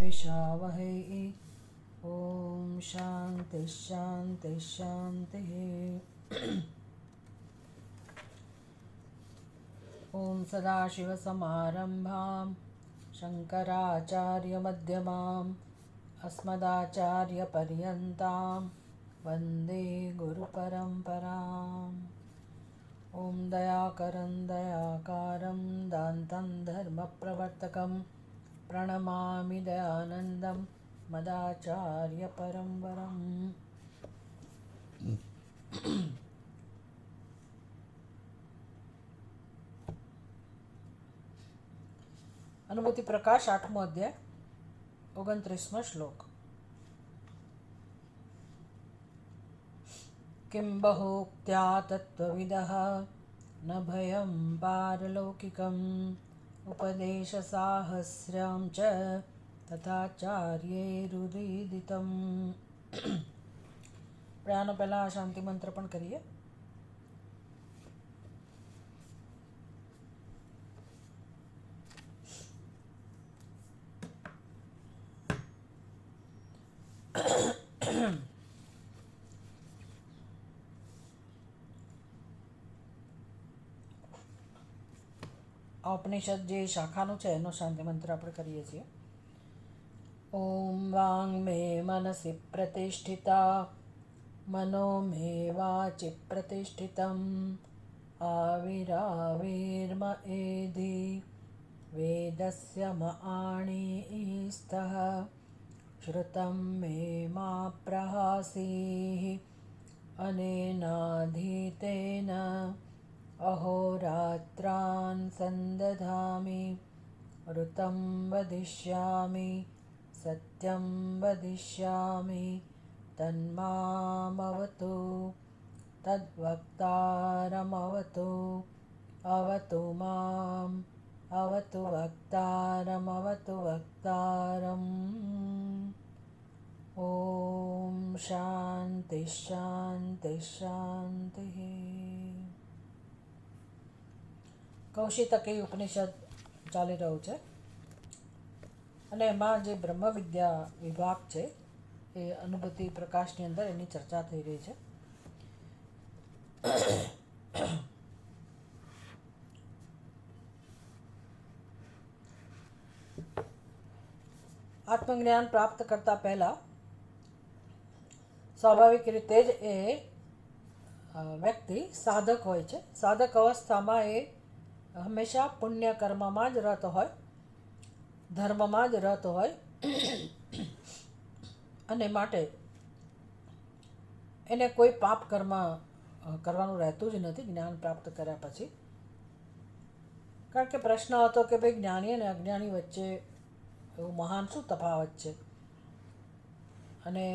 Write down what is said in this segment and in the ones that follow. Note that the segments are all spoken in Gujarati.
विद्विषावहै। ॐ शान्तिः शान्तिः शान्तिः। ॐ सदाशिवसमारम्भां शङ्कराचार्यमध्यमाम् अस्मदाचार्यपर्यन्तां वन्दे गुरुपरम्पराम्। ॐ दयाकरं दयाकारं दान्तं धर्मप्रवर्तकं प्रणमामि दयानन्दं मदाचार्यपरम्परम्। अनुभूति प्रकाश 8मो अध्याय 29मो श्लोक। किं बहोक्त्या तत्त्वविदः न भयं पारलौकिकम् उपदेशसाहस्र्यं च तथाचार्यैरुदीदितम्। આપણે પહેલા શાંતિ મંત્ર પણ કરીએ. ઉપનિષદ જે શાખાનું છે એનો શાંતિ મંત્ર આપણે કરીએ છીએ. ઓમ વાંગ મે મનસી પ્રતિષ્ઠિતા મનો મે વાચિ પ્રતિષ્ઠિતમ આવિરાવિર્મ એધિ વેદસ્ય મઆણીસ્તઃ શ્રુતમ મે મા પ્રહાસીઃ અનેનાધીતેન અહોરાત્રાન સંદધામિ ઋતં વદિષ્યામિ સત્યં વદિષ્યામિ તન્મામવતુ તદ્વક્તારમવતુ અવતુ મામ અવતુ વક્તારમવતુ વક્તારમ. ઓમ શાંતિ શાંતિ શાંતિ. કૌશિતકી ઉપનિષદ ચાલી રહ્યું છે અને એમાં જે બ્રહ્મ વિદ્યા વિભાગ છે એ અનુભૂતિ પ્રકાશની અંદર એની ચર્ચા થઈ રહી છે. આત્મજ્ઞાન પ્રાપ્ત કરતા પહેલાં સ્વાભાવિક રીતે જ એ વ્યક્તિ સાધક હોય છે. સાધક અવસ્થામાં એ હંમેશા પુણ્ય કર્મમાં જ રત હોય, ધર્મમાં જ રત હોય અને માટે એને કોઈ પાપ કર્મ કરવાનું રહેતું જ નથી જ્ઞાન પ્રાપ્ત કર્યા પછી. કારણ કે પ્રશ્ન હતો કે ભાઈ જ્ઞાની અને અજ્ઞાની વચ્ચે એવું મહાન શું તફાવત છે. અને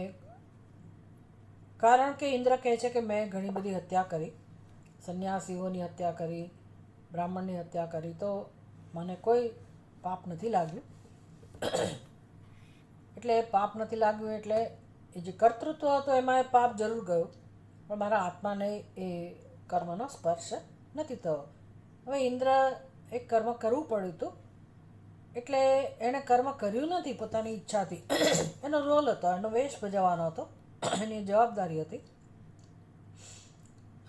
કારણ કે ઇન્દ્ર કહે છે કે મેં ઘણી બધી હત્યા કરી, સંન્યાસીઓની હત્યા કરી, બ્રાહ્મણની હત્યા કરી, તો મને કોઈ પાપ નથી લાગ્યું. એટલે પાપ નથી લાગ્યું એટલે એ જે કર્તૃત્વ હતો એમાં એ પાપ જરૂર ગયું, પણ મારા આત્માને એ કર્મનો સ્પર્શ નથી થયો. હવે ઇન્દ્ર એક કર્મ કરવું પડ્યું હતું એટલે એણે કર્મ કર્યું નથી પોતાની ઈચ્છાથી. એનો રોલ હતો, એનો વેશ ભજવવાનો હતો, એની જવાબદારી હતી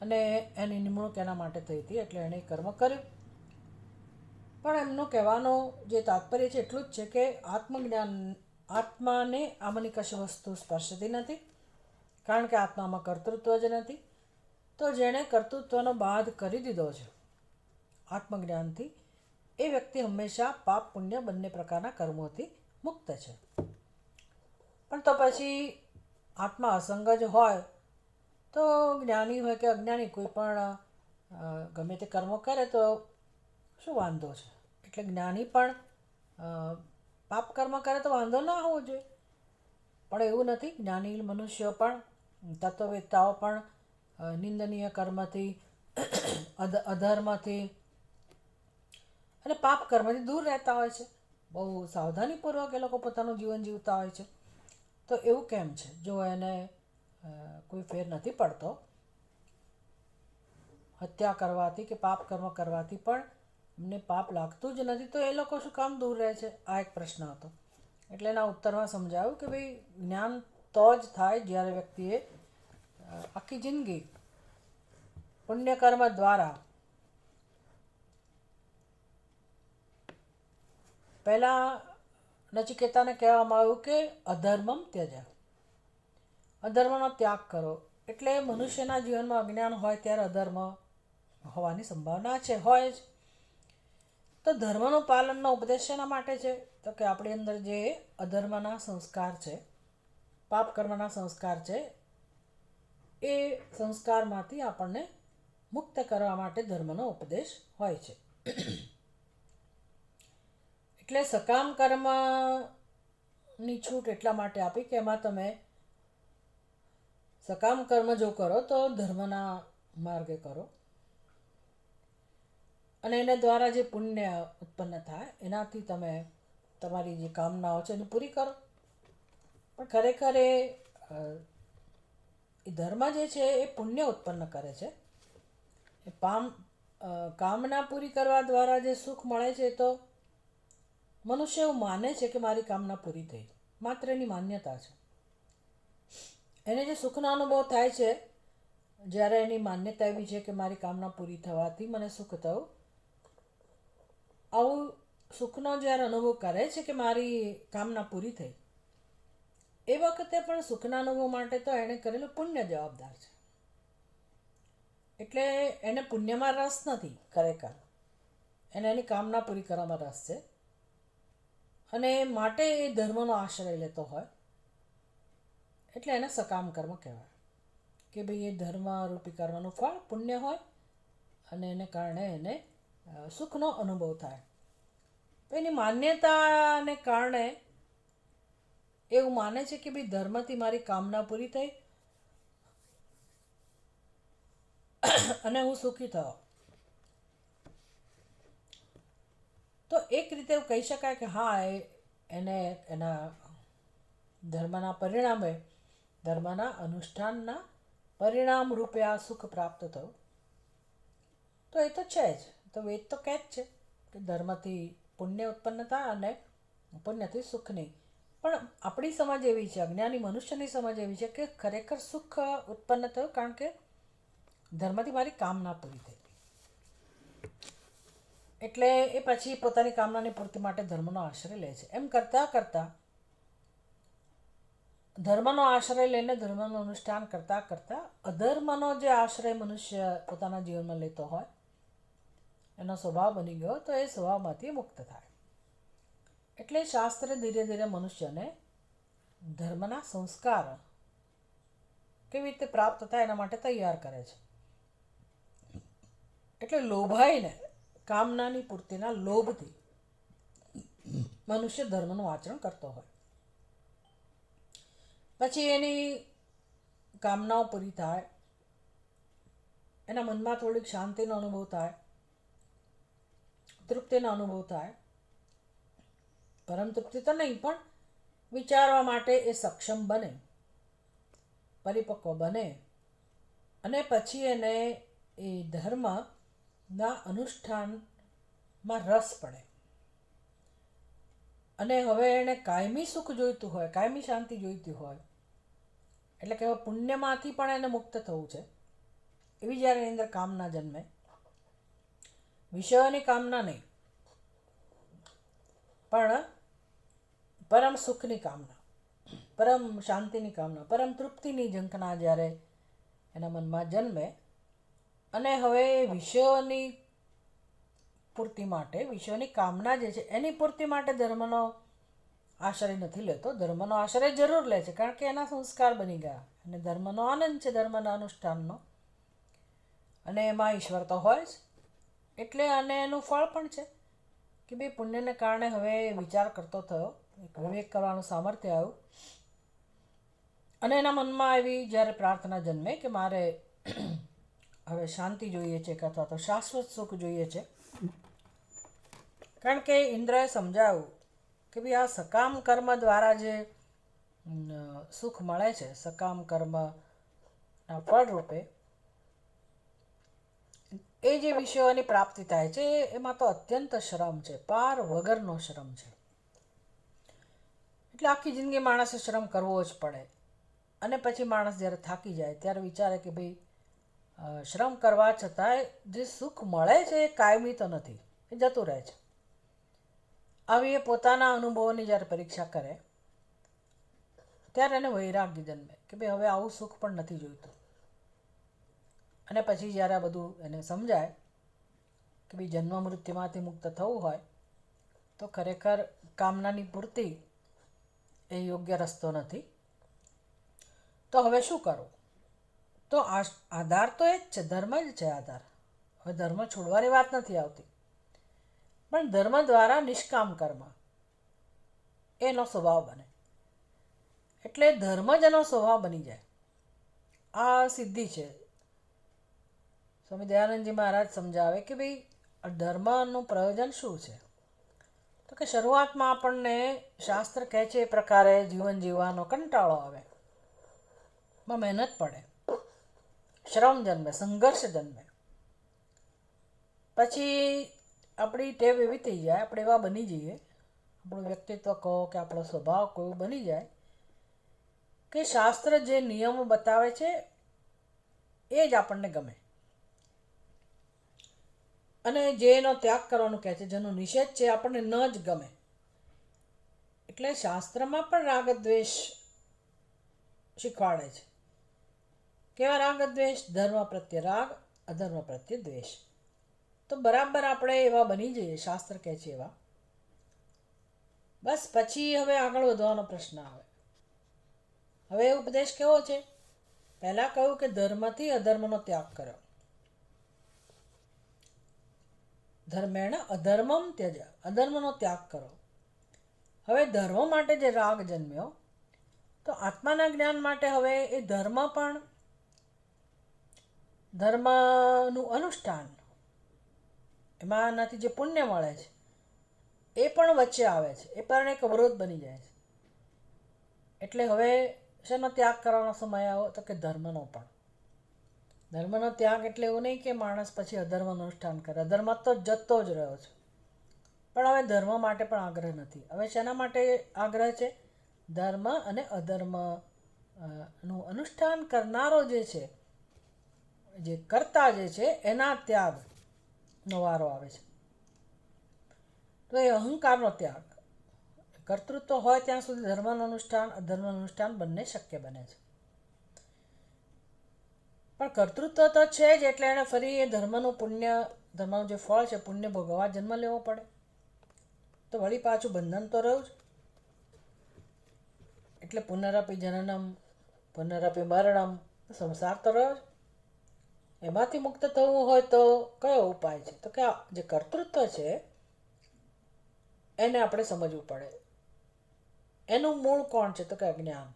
અને એની નિમણૂક એના માટે થઈ હતી એટલે એણે કર્મ કર્યું. પણ એમનું કહેવાનો જે તાત્પર્ય છે એટલું જ છે કે આત્મજ્ઞાન આત્માને આમાંની કશી વસ્તુ સ્પર્શતી નથી, કારણ કે આત્મામાં કર્તૃત્વ જ નથી. તો જેણે કર્તૃત્વનો બાધ કરી દીધો છે આત્મજ્ઞાનથી, એ વ્યક્તિ હંમેશા પાપ પુણ્ય બંને પ્રકારના કર્મોથી મુક્ત છે. પણ તો પછી આત્મા અસંગ જ હોય તો જ્ઞાની હોય કે અજ્ઞાની કોઈ પણ ગમે તે કર્મો કરે તો શું વાંધો છે. એટલે જ્ઞાની પણ પાપ કર્મ કરે તો વાંધો ના હોવો જોઈએ, પણ એવું નથી. જ્ઞાની મનુષ્યો પણ, તત્વવેત્તાઓ પણ નિંદનીય કર્મથી, અધર્મથી અને પાપ કર્મથી દૂર રહેતા હોય છે. બહુ સાવધાનીપૂર્વક એ લોકો પોતાનું જીવન જીવતા હોય છે. તો એવું કેમ છે? જો એને કોઈ ફેર નથી પડતો હત્યા કરવાથી કે પાપ કર્મ કરવાથી પણ એમને પાપ લાગતું જ નથી, તો એ લોકો શું કામ દૂર રહે છે? આ એક પ્રશ્ન હતો. એટલે એના ઉત્તરમાં સમજાવ્યું કે ભાઈ જ્ઞાન તો જ થાય જ્યારે વ્યક્તિએ આખી જિંદગી પુણ્યકર્મ દ્વારા પહેલાં નચિકેતાને કહેવામાં આવ્યું કે અધર્મમ ત્યજ, અધર્મનો ત્યાગ કરો. એટલે મનુષ્યના જીવનમાં અજ્ઞાન હોય ત્યારે અધર્મ હોવાની સંભાવના છે, હોય જ. તો ધર્મનું પાલનનો ઉપદેશ શેના માટે છે? તો કે આપણી અંદર જે અધર્મના સંસ્કાર છે, પાપ કર્મના સંસ્કાર છે, એ સંસ્કારમાંથી આપણને મુક્ત કરવા માટે ધર્મનો ઉપદેશ હોય છે. એટલે સકામ કર્મની છૂટ એટલા માટે આપી કે એમાં તમે સકામ કર્મ જો કરો તો ધર્મના માર્ગે કરો, અને એના દ્વારા જે પુણ્ય ઉત્પન્ન થાય એનાથી તમે તમારી જે કામનાઓ છે એને પૂરી કરો. પણ ખરેખર એ ધર્મ જે છે એ પુણ્ય ઉત્પન્ન કરે છે. એ કામના પૂરી કરવા દ્વારા જે સુખ મળે છે તો મનુષ્ય એવું માને છે કે મારી કામના પૂરી થઈ, માત્ર એની માન્યતા છે. એને જે સુખનો અનુભવ થાય છે જ્યારે એની માન્યતા એવી છે કે મારી કામના પૂરી થવાથી મને સુખ થયું, આવું સુખનો જ્યારે અનુભવ કરે છે કે મારી કામના પૂરી થઈ, એ વખતે પણ સુખના અનુભવ માટે તો એણે કરેલું પુણ્ય જવાબદાર છે. એટલે એને પુણ્યમાં રસ નથી, ખરેખર એને એની કામના પૂરી કરવામાં રસ છે, અને માટે એ ધર્મનો આશ્રય લેતો હોય એટલે એને સકામ કર્મ કહેવાય. કે ભાઈ એ ધર્મરૂપી કર્મનું ફળ પુણ્ય હોય અને એને કારણે એને સુખનો અનુભવ થાય. એની માન્યતાને કારણે એવું માને છે કે ભાઈ ધર્મથી મારી કામના પૂરી થઈ અને હું સુખી થયો. તો એક રીતે એવું કહી શકાય કે હા, એને એના ધર્મના પરિણામે, ધર્મના અનુષ્ઠાનના પરિણામ રૂપે આ સુખ પ્રાપ્ત થયું. તો એ તો છે જ, તો વેદ તો કહે જ છે કે ધર્મથી પુણ્ય ઉત્પન્ન થાય અને પુણ્યથી સુખ નહીં. પણ આપણી સમજ એવી છે, અજ્ઞાની મનુષ્યની સમજ એવી છે કે ખરેખર સુખ ઉત્પન્ન થયું કારણ કે ધર્મથી મારી કામના પૂરી થઈ. એટલે એ પછી પોતાની કામનાની પૂર્તિ માટે ધર્મનો આશ્રય લે છે. એમ કરતાં કરતાં ધર્મનો આશ્રય લઈને ધર્મનું અનુષ્ઠાન કરતાં કરતાં અધર્મનો જે આશ્રય મનુષ્ય પોતાના જીવનમાં લેતો હોય, એનો સ્વભાવ બની ગયો, તો એ સ્વભાવમાંથી મુક્ત થાય. એટલે શાસ્ત્ર ધીરે ધીરે મનુષ્યને ધર્મના સંસ્કાર કેવી રીતે પ્રાપ્ત થાય એના માટે તૈયાર કરે છે. એટલે લોભાઈને કામનાની પૂર્તિના લોભથી મનુષ્ય ધર્મનું આચરણ કરતો હોય, પછી એની કામનાઓ પૂરી થાય, એના મનમાં થોડીક શાંતિનો અનુભવ થાય, તૃપ્તિનો અનુભવ થાય. પરમ તૃપ્તિ તો નહીં, પણ વિચારવા માટે એ સક્ષમ બને, પરિપક્વ બને, અને પછી એને એ ધર્મના અનુષ્ઠાનમાં રસ પડે, અને હવે એણે કાયમી સુખ જોઈતું હોય, કાયમી શાંતિ જોઈતી હોય, એટલે કે પુણ્યમાંથી પણ એને મુક્ત થવું છે, એવી જ્યારે એની અંદર કામના જન્મે, વિષયોની કામના નહીં પણ પરમ સુખની કામના, પરમ શાંતિની કામના, પરમ તૃપ્તિની ઝંખના જ્યારે એના મનમાં જન્મે, અને હવે વિષયોની પૂર્તિ માટે, વિષયોની કામના જે છે એની પૂર્તિ માટે ધર્મનો આશ્રય નથી લેતો. ધર્મનો આશ્રય જરૂર લે છે કારણ કે એના સંસ્કાર બની ગયા, અને ધર્મનો આનંદ છે, ધર્મના અનુષ્ઠાનનો, અને એમાં ઈશ્વર તો હોય જ. એટલે અને એનું ફળ પણ છે કે ભાઈ પુણ્યને કારણે હવે વિચાર કરતો થયો, એક વિવેક કરવાનું સામર્થ્ય આવ્યું, અને એના મનમાં એવી જ્યારે પ્રાર્થના જન્મે કે મારે હવે શાંતિ જોઈએ છે, અથવા તો શાશ્વત સુખ જોઈએ છે. કારણ કે ઇન્દ્રએ સમજાવ્યું કે ભાઈ આ સકામ કર્મ દ્વારા જે સુખ મળે છે, સકામ કર્મના ફળરૂપે એ જે વિષયોની પ્રાપ્તિ થાય છે એમાં તો અત્યંત શ્રમ છે, પાર વગરનો શ્રમ છે. એટલે આખી જિંદગી માણસે શ્રમ કરવો જ પડે. અને પછી માણસ જ્યારે થાકી જાય ત્યારે વિચારે કે ભાઈ શ્રમ કરવા છતાંય જે સુખ મળે છે એ કાયમી તો નથી, એ જતું રહે છે. આવી એ પોતાના અનુભવોની જ્યારે પરીક્ષા કરે ત્યારે એને વૈરાગ્ય જન્મે કે ભાઈ હવે આવું સુખ પણ નથી જોઈતું. અને પછી જ્યારે આ બધું એને સમજાય કે ભાઈ જન્મ મૃત્યુમાંથી મુક્ત થવું હોય તો ખરેખર કામનાની પૂર્તિ એ યોગ્ય રસ્તો નથી. તો હવે શું કરવું? તો આધાર તો એ જ છે, ધર્મ જ છે આધાર. હવે ધર્મ છોડવાની વાત નથી આવતી, પણ ધર્મ દ્વારા નિષ્કામ કર્મ એનો સ્વભાવ બને. એટલે ધર્મ જ એનો સ્વભાવ બની જાય. આ સિદ્ધિ છે. સ્વામી દયાનંદજી મહારાજ સમજાવે કે ભાઈ ધર્મનું પ્રયોજન શું છે? તો કે શરૂઆતમાં આપણને શાસ્ત્ર કહે છે એ પ્રકારે જીવન જીવવાનો કંટાળો આવે, એમાં મહેનત પડે, શ્રમ જન્મે, સંઘર્ષ જન્મે. પછી આપણી ટેવ એવી થઈ જાય, આપણે એવા બની જઈએ, આપણું વ્યક્તિત્વ કહો કે આપણો સ્વભાવ કહો એવું બની જાય કે શાસ્ત્ર જે નિયમો બતાવે છે એ જ આપણને ગમે. અને જે એનો ત્યાગ કરવાનું કહે છે, જેનો નિષેધ છે આપણને ન જ ગમે. એટલે શાસ્ત્રમાં પણ રાગ દ્વેષ શીખવાડે છે. કેવા રાગ દ્વેષ? ધર્મ પ્રત્યે રાગ, અધર્મ પ્રત્યે દ્વેષ. તો બરાબર આપણે એવા બની જઈએ, શાસ્ત્ર કહે છે એવા. બસ પછી હવે આગળ વધવાનો પ્રશ્ન આવે. હવે ઉપદેશ કેવો છે? પહેલાં કહ્યું કે ધર્મથી અધર્મનો ત્યાગ કર્યો. ધર્મેણ અધર્મમ ત્યજ, અધર્મનો ત્યાગ કરો. હવે ધર્મ માટે જે રાગ જન્મ્યો, તો આત્માના જ્ઞાન માટે હવે એ ધર્મ પણ, ધર્મનું અનુષ્ઠાન, એમાંનાથી જે પુણ્ય મળે છે એ પણ વચ્ચે આવે છે, એ પણ એક અવરોધ બની જાય છે. એટલે હવે શેનો ત્યાગ કરવાનો સમય આવ્યો? તો કે ધર્મનો પણ. ધર્મનો ત્યાગ એટલે એવું નહીં કે માણસ પછી અધર્મનું અનુષ્ઠાન કરે, અધર્મ તો જતો જ રહ્યો છે. પણ હવે ધર્મ માટે પણ આગ્રહ નથી. હવે શેના માટે આગ્રહ છે? ધર્મ અને અધર્મ નું અનુષ્ઠાન કરનારો જે છે, જે કર્તા જે છે, એના ત્યાગનો વારો આવે છે. તો એ અહંકારનો ત્યાગ. કર્તૃત્વ હોય ત્યાં સુધી ધર્મનું અનુષ્ઠાન, અધર્મનું અનુષ્ઠાન બંને શક્ય બને છે. પણ કર્તૃત્વ તો છે જ, એટલે એને ફરી એ ધર્મનું પુણ્ય, ધર્મનું જે ફળ છે પુણ્ય ભોગવવા જન્મ લેવો પડે. તો વળી પાછું બંધન તો રહ્યું જ. એટલે પુનરપી જનનમ, પુનરપી મરણમ, સંસાર તો રહ્યો જ. એમાંથી મુક્ત થવું હોય તો કયો ઉપાય છે? તો કે જે કર્તૃત્વ છે એને આપણે સમજવું પડે. એનું મૂળ કોણ છે? તો કે અજ્ઞાન.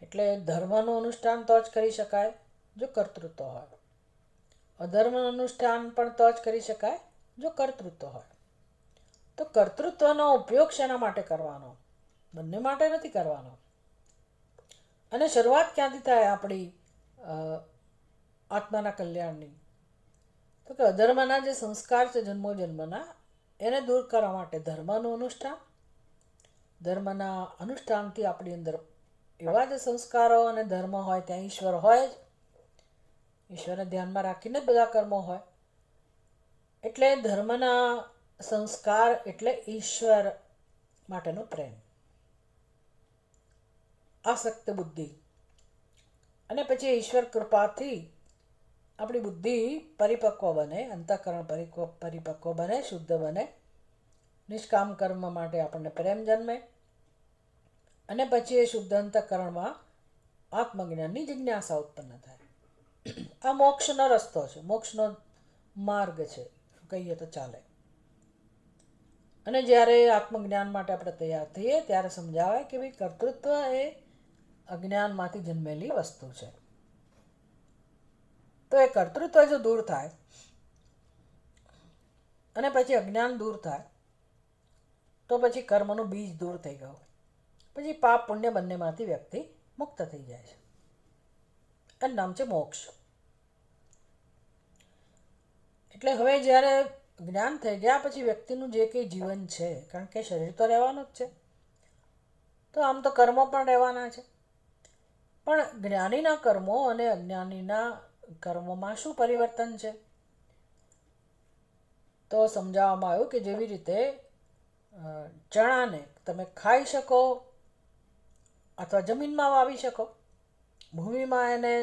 એટલે ધર્મનું અનુષ્ઠાન તો જ કરી શકાય જો કર્તૃત્વ હોય, અધર્મનું અનુષ્ઠાન પણ તો જ કરી શકાય જો કર્તૃત્વ હોય. તો કર્તૃત્વનો ઉપયોગ શેના માટે કરવાનો? બંને માટે નથી કરવાનો. અને શરૂઆત ક્યાંથી થાય આપણી આત્માના કલ્યાણની? તો કે અધર્મના જે સંસ્કાર છે જન્મો જન્મના, એને દૂર કરવા માટે ધર્મનું અનુષ્ઠાન. ધર્મના અનુષ્ઠાનથી આપણી અંદર એવા જ સંસ્કારો અને ધર્મ હોય, ત્યાં ઈશ્વર હોય જ. ઈશ્વરને ધ્યાનમાં રાખીને જ બધા કર્મો હોય. એટલે ધર્મના સંસ્કાર એટલે ઈશ્વર માટેનો પ્રેમ, આસક્ત બુદ્ધિ. અને પછી ઈશ્વર કૃપાથી આપણી બુદ્ધિ પરિપક્વ બને, અંતઃકરણ પરિપક્વ બને, શુદ્ધ બને. નિષ્કામ કર્મ માટે આપણને પ્રેમ જન્મે. અને પછી એ શુદ્ધ અંતઃકરણમાં આત્મજ્ઞાનની જિજ્ઞાસા ઉત્પન્ન થાય. આ મોક્ષનો રસ્તો છે, મોક્ષનો માર્ગ છે કહીએ તો ચાલે. અને જ્યારે આત્મજ્ઞાન માટે આપણે તૈયાર થઈએ ત્યારે સમજાવે કે ભાઈ કર્તૃત્વ એ અજ્ઞાનમાંથી જન્મેલી વસ્તુ છે. તો એ કર્તૃત્વ જો દૂર થાય અને પછી અજ્ઞાન દૂર થાય તો પછી કર્મનું બીજ દૂર થઈ ગયું. પછી પાપ પુણ્ય બંનેમાંથી વ્યક્તિ મુક્ત થઈ જાય છે. એનું નામ છે મોક્ષ. એટલે હવે જ્યારે જ્ઞાન થઈ ગયા પછી વ્યક્તિનું જે કંઈ જીવન છે, કારણ કે શરીર તો રહેવાનું જ છે, તો આમ તો કર્મો પણ રહેવાના છે. પણ જ્ઞાનીના કર્મો અને અજ્ઞાનીના કર્મોમાં શું પરિવર્તન છે? તો સમજાવવામાં આવ્યું કે જેવી રીતે ચણાને તમે ખાઈ શકો અથવા જમીનમાં વાવી શકો. ભૂમિમાં એને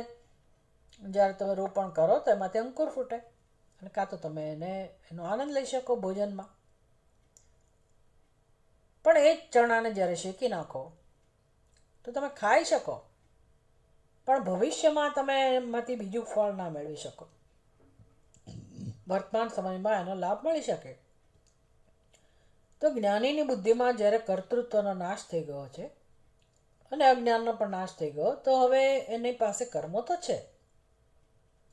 જ્યારે તમે રોપણ કરો તો એમાંથી અંકુર ફૂટે અને કાં તો તમે એનો આનંદ લઈ શકો ભોજનમાં. પણ એ જ ચણાને જ્યારે શેકી નાખો તો તમે ખાઈ શકો, પણ ભવિષ્યમાં તમે એમાંથી બીજું ફળ ના મેળવી શકો. વર્તમાન સમયમાં એનો લાભ મળી શકે. તો જ્ઞાનીની બુદ્ધિમાં જ્યારે કર્તૃત્વનો નાશ થઈ ગયો છે અને અજ્ઞાનનો પણ નાશ થઈ ગયો, તો હવે એની પાસે કર્મો તો છે,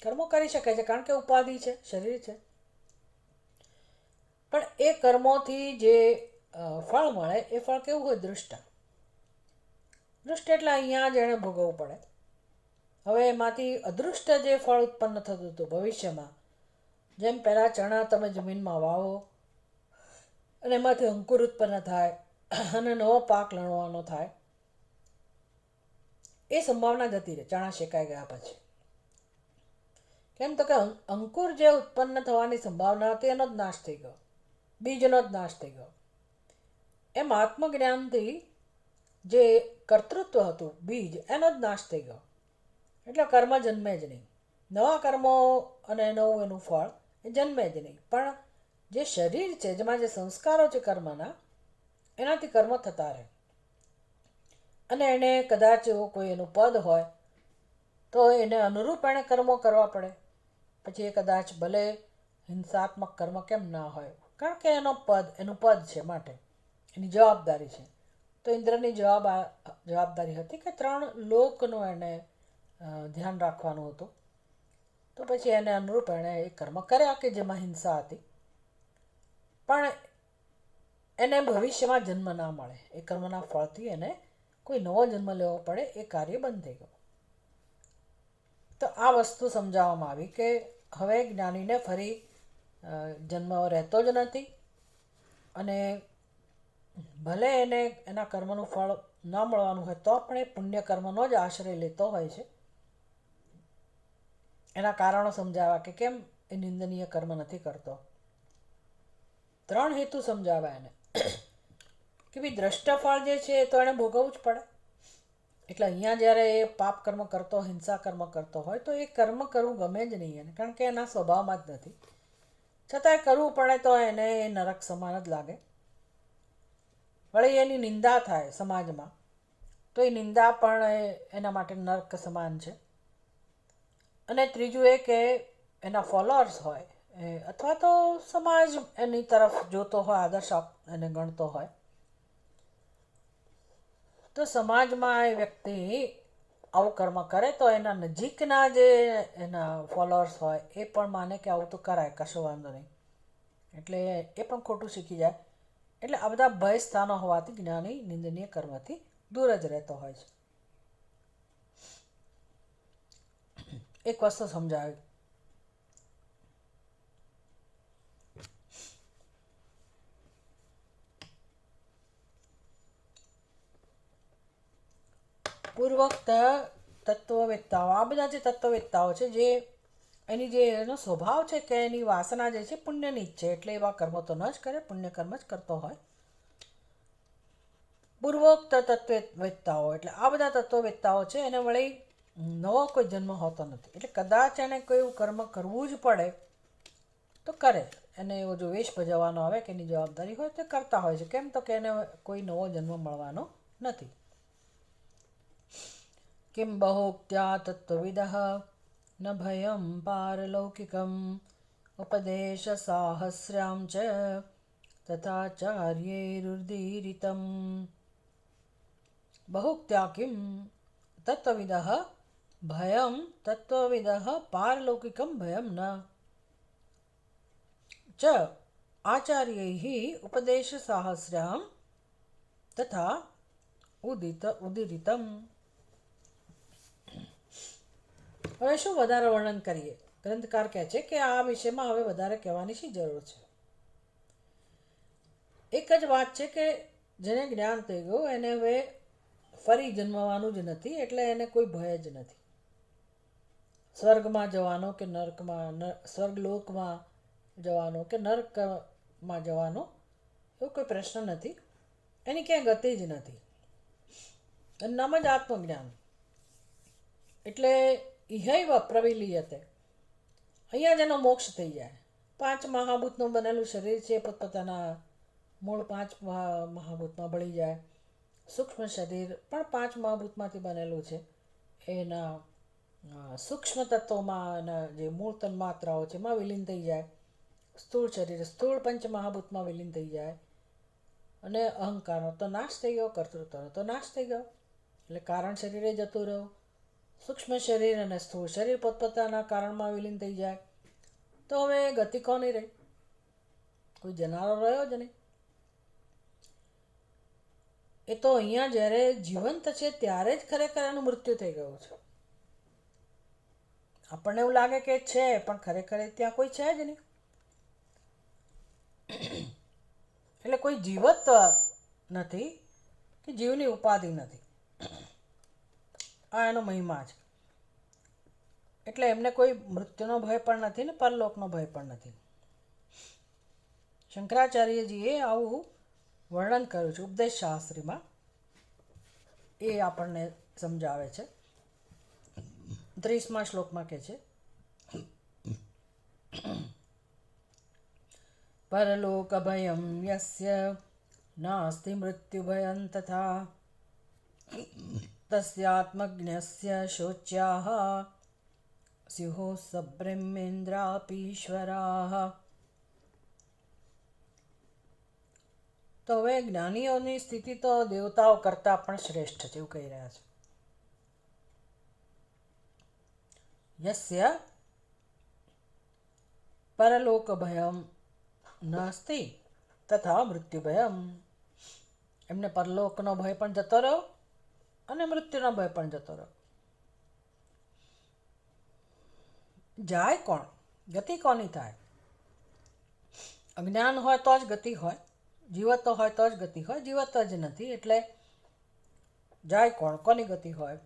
કર્મો કરી શકે છે કારણ કે ઉપાધિ છે, શરીર છે. પણ એ કર્મોથી જે ફળ મળે એ ફળ કેવું હોય? દૃષ્ટ. દૃષ્ટ એટલે અહીંયા જ એણે ભોગવવું પડે. હવે એમાંથી અદૃષ્ટ જે ફળ ઉત્પન્ન થતું હતું ભવિષ્યમાં, જેમ પહેલાં ચણા તમે જમીનમાં વાવો અને એમાંથી અંકુર ઉત્પન્ન થાય અને નવો પાક લણવાનો થાય, એ સંભાવના જતી રહે ચણા શેકાઈ ગયા પછી. કેમ તો કે અંકુર જે ઉત્પન્ન થવાની સંભાવના હતી એનો જ નાશ થઈ ગયો, બીજનો જ નાશ થઈ ગયો. એમ આત્મજ્ઞાનથી જે કર્તૃત્વ હતું બીજ, એનો જ નાશ થઈ ગયો. એટલે કર્મ જન્મે જ નહીં. નવા કર્મો અને નવું એનું ફળ એ જન્મે જ નહીં. પણ જે શરીર છે, જેમાં જે સંસ્કારો છે કર્મના, એનાથી કર્મ થતા રહે. અને એને કદાચ એવું કોઈ એનું પદ હોય તો એને અનુરૂપ એણે કર્મો કરવા પડે. પછી એ કદાચ ભલે હિંસાત્મક કર્મ કેમ ના હોય, કારણ કે એનું પદ છે, માટે એની જવાબદારી છે. તો ઇન્દ્રની જવાબદારી હતી કે 3 લોકનું એને ધ્યાન રાખવાનું હતું. તો પછી એને અનુરૂપ એણે એ કર્મ કર્યા કે જેમાં હિંસા હતી. પણ એને ભવિષ્યમાં જન્મ ના મળે, એ કર્મના ફળથી એને કોઈ નવો જન્મ લેવો પડે, એ કાર્ય બંધ થઈ ગયું. તો આ વસ્તુ સમજાવવામાં આવી કે હવે જ્ઞાનીને ફરી જન્મ રહેતો જ નથી અને ભલે એને એના કર્મનું ફળ ન મળવાનું હોય તો પણ એ પુણ્ય કર્મનો જ આશ્રય લેતો હોય છે. એના કારણો સમજાવ્યા કે કેમ એ નિંદનીય કર્મ નથી કરતો. 3 હેતુ સમજાવ્યા એને કે ભાઈ દ્રષ્ટફળ જે છે એ તો એને ભોગવવું જ પડે. એટલે અહીંયા જ્યારે એ પાપ કર્મ કરતો, હિંસા કર્મ કરતો હોય તો એ કર્મ કરવું ગમે જ નહીં એને, કારણ કે એના સ્વભાવમાં જ નથી. છતાંય કરવું પડે તો એને એ નરક સમાન જ લાગે. વળી એની નિંદા થાય સમાજમાં તો એ નિંદા પણ એના માટે નરક સમાન છે. અને ત્રીજું એ કે એના ફોલોઅર્સ હોય અથવા તો સમાજ એની તરફ જોતો હોય, આદર્શ એને ગણતો હોય, તો સમાજમાં એ વ્યક્તિ આવું કર્મ કરે તો એના નજીકના જે એના ફોલોઅર્સ હોય એ પણ માને કે આવું તો કરાય, કશો વાંધો નહીં. એટલે એ પણ ખોટું શીખી જાય. એટલે આ બધા ભય સ્થાનો હોવાથી જ્ઞાની નિંદનીય કર્મથી દૂર જ રહેતો હોય છે. એક વસ્તુ સમજાવી. પૂર્વોક્ત તત્વવેત્તાઓ, આ બધા જે તત્વવેત્તાઓ છે, જે એની જે એનો સ્વભાવ છે કે એની વાસના જે છે પુણ્યની જ છે, એટલે એવા કર્મો તો ન જ કરે, પુણ્ય કર્મ જ કરતો હોય. પૂર્વોક્ત તત્વવેત્તાઓ એટલે આ બધા તત્વવેત્તાઓ છે, એને વળી નવો કોઈ જન્મ હોતો નથી. એટલે કદાચ એને કોઈ કર્મ કરવું જ પડે તો કરે. એને એવો જો વેશ ભજવવાનો આવે કે એની જવાબદારી હોય તો કરતા હોય છે. કેમ તો કે એને કોઈ નવો જન્મ મળવાનો નથી. કિમ બહુક્ત્યા તત્વવિદઃ ન ભયમ પારલૌકિકમ ઉપદેશ સાહસ્ર્યામ ચ તથાચાર્યૈરુદીરિતમ. બહુક્ત્યા કિમ તત્વવિદઃ ભયમ તત્વવિદઃ પારલૌકિકમ ભયમ ન ચ આચાર્યૈઃ ઉપદેશ સાહસ્ર્યામ તથા ઉદીરિતમ. હવે શું વધારે વર્ણન કરીએ? ગ્રંથકાર કહે છે કે આ વિષયમાં હવે વધારે કહેવાની શી જરૂર છે. એક જ વાત છે કે જેને જ્ઞાન થઈ ગયું એને હવે ફરી જન્મવાનું જ નથી, એટલે એને કોઈ ભય જ નથી. સ્વર્ગમાં જવાનો કે નર્કમાં, સ્વર્ગલોકમાં જવાનો કે નર્કમાં જવાનો એવો કોઈ પ્રશ્ન નથી. એની ક્યાંય ગતિ જ નથી. એનું નામ જ આત્મજ્ઞાન. એટલે ઇહૈવ પ્રવિલીયતે, અહીંયા જ એનો મોક્ષ થઈ જાય. 5 મહાભૂતનું બનેલું શરીર છે, પોતપોતાના મૂળ 5 મહાભૂતમાં ભળી જાય. સૂક્ષ્મ શરીર પણ 5 મહાભૂતમાંથી બનેલું છે. એના સૂક્ષ્મ તત્વોમાં એના જે મૂળ તન્માત્રાઓ છે એમાં વિલીન થઈ જાય. સ્થૂળ શરીર સ્થૂળ 5 મહાભૂતમાં વિલીન થઈ જાય. અને અહંકારનો તો નાશ થઈ ગયો, કર્તૃત્વનો તો નાશ થઈ ગયો. એટલે કારણ શરીરે જતું રહ્યું. સૂક્ષ્મ શરીર અને સ્થૂળ શરીર પોતપોતાના કારણમાં વિલીન થઈ જાય. તો હવે ગતિ કોની રહી? કોઈ જનારો રહ્યો જ નહીં. એ તો અહીંયા જ્યારે જીવંત છે ત્યારે જ ખરેખર એનું મૃત્યુ થઈ ગયું છે. આપણને એવું લાગે કે છે, પણ ખરેખર ત્યાં કોઈ છે જ નહીં. એટલે કોઈ જીવત નથી કે જીવની ઉપાધિ નથી. આ એનો મહિમા છે. એટલે એમને કોઈ મૃત્યુનો ભય પણ નથી ને પરલોકનો ભય પણ નથી. શંકરાચાર્યજીએ આવું વર્ણન કર્યું છે ઉપદેશ શાસ્ત્રીમાં. એ આપણને સમજાવે છે. 30મા શ્લોકમાં કહે છે, પરલોક ભયમ યસ્ય નાસ્તિ મૃત્યુ ભયં તથા તસ્યાત્મજ્ઞસ્ય શોચ્યાહ સ્યુઃ સબ્રહ્મેન્દ્રાપીશ્વરાહ. તો હવે જ્ઞાનીઓની સ્થિતિ તો દેવતાઓ કરતાં પણ શ્રેષ્ઠ છે એવું કહી રહ્યા છે. યસ્ય પરલોક ભયમ નાસ્તિ તથા મૃત્યુ ભયમ, એમને પરલોકનો ભય પણ જતો રહ્યો અને મૃત્યુનો ભય પણ જતો રહ્યો. જાય કોણ? ગતિ કોની થાય? અજ્ઞાન હોય તો જ ગતિ હોય, જીવતો હોય તો જ ગતિ હોય. જીવત જ નથી એટલે જાય કોણ? કોની ગતિ હોય?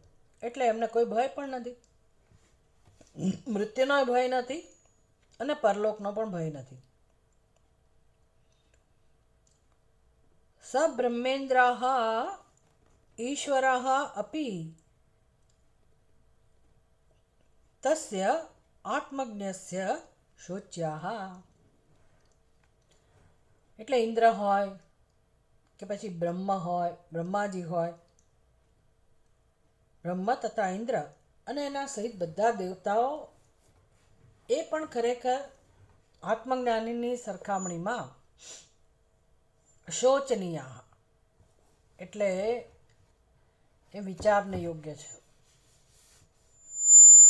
એટલે એમને કોઈ ભય પણ નથી. મૃત્યુનો ભય નથી અને પરલોકનો પણ ભય નથી. સબ્રહ્મેન્દ્રાહ ઈશ્વરાહ અપી તસ્ય આત્મજ્ઞસ્ય શોચ્યાહ. એટલે ઇન્દ્ર હોય કે પછી બ્રહ્મ હોય, બ્રહ્માજી હોય, બ્રહ્મ તથા ઇન્દ્ર અને એના સહિત બધા દેવતાઓ એ પણ ખરેખર આત્મજ્ઞાનીની સરખામણીમાં શોચનીય, એટલે એ વિચારને યોગ્ય છે.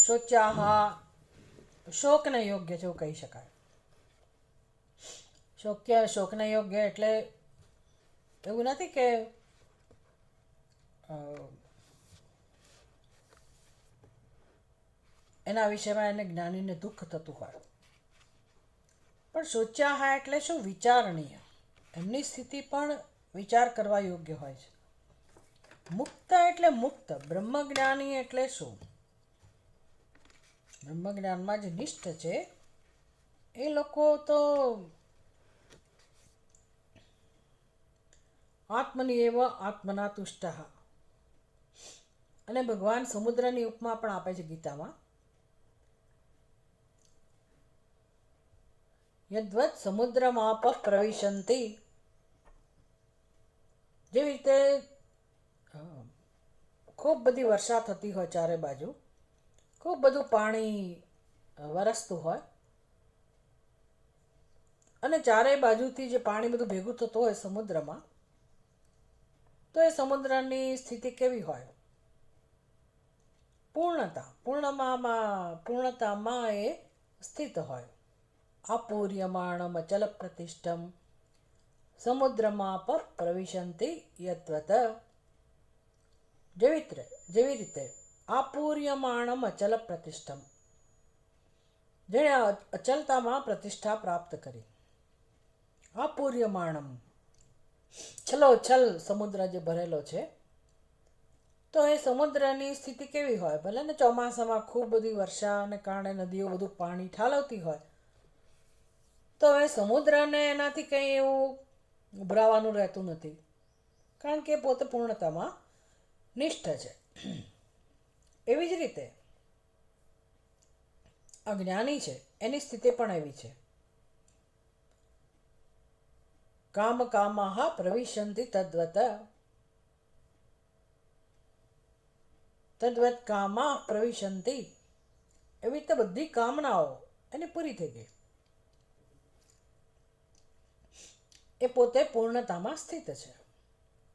શોચ્યાહ શોકને યોગ્ય છે એવું કહી શકાય. શોકને યોગ્ય એટલે એવું નથી કે એના વિષયમાં એને જ્ઞાનીને દુઃખ થતું હોય. પણ શોચ્યાહ એટલે શું? વિચારણીય. એમની સ્થિતિ પણ વિચાર કરવા યોગ્ય હોય છે. મુક્ત એટલે મુક્ત. બ્રહ્મજ્ઞાની એટલે શું? બ્રહ્મજ્ઞાનમાં જે નિષ્ઠ છે એ લોકો તો આત્મનિએવ આત્મના તુષ્ટ. અને ભગવાન સમુદ્રની ઉપમા પણ આપે છે ગીતામાં. યદ્વત સમુદ્રમાપ પ્રવિશંતિ, જેવી રીતે ખૂબ બધી વર્ષા થતી હોય, ચારે બાજુ ખૂબ બધું પાણી વરસતું હોય અને ચારે બાજુથી જે પાણી બધું ભેગું થતું હોય સમુદ્રમાં, તો એ સમુદ્રની સ્થિતિ કેવી હોય? પૂર્ણતામાં એ સ્થિત હોય. આપૂર્યમાણમ અચલ પ્રતિષ્ઠમ સમુદ્રમાપ પ્રવિશંતિ યત્વત. જેવી રીતે આપૂર્યમાણમ અચલ પ્રતિષ્ઠમ, જેણે અચલતામાં પ્રતિષ્ઠા પ્રાપ્ત કરી. આપૂર્યમાણમ છલોછલ સમુદ્ર જે ભરેલો છે તો એ સમુદ્રની સ્થિતિ કેવી હોય? ભલે ને ચોમાસામાં ખૂબ બધી વર્ષાને કારણે નદીઓ બધું પાણી ઠાલવતી હોય, તો એ સમુદ્રને એનાથી કંઈ એવું ઉભરાવાનું રહેતું નથી, કારણ કે પોતે પૂર્ણતામાં નિષ્ઠ છે. એવી જ રીતે અજ્ઞાની છે, એની સ્થિતિ પણ એવી છે. કામ કામાહ પ્રવિશંતિ તદ્વત તદ્વત કામા પ્રવિશંતિ. એવી રીતે બધી કામનાઓ એની પૂરી થઈ ગઈ. એ પોતે પૂર્ણતામાં સ્થિત છે.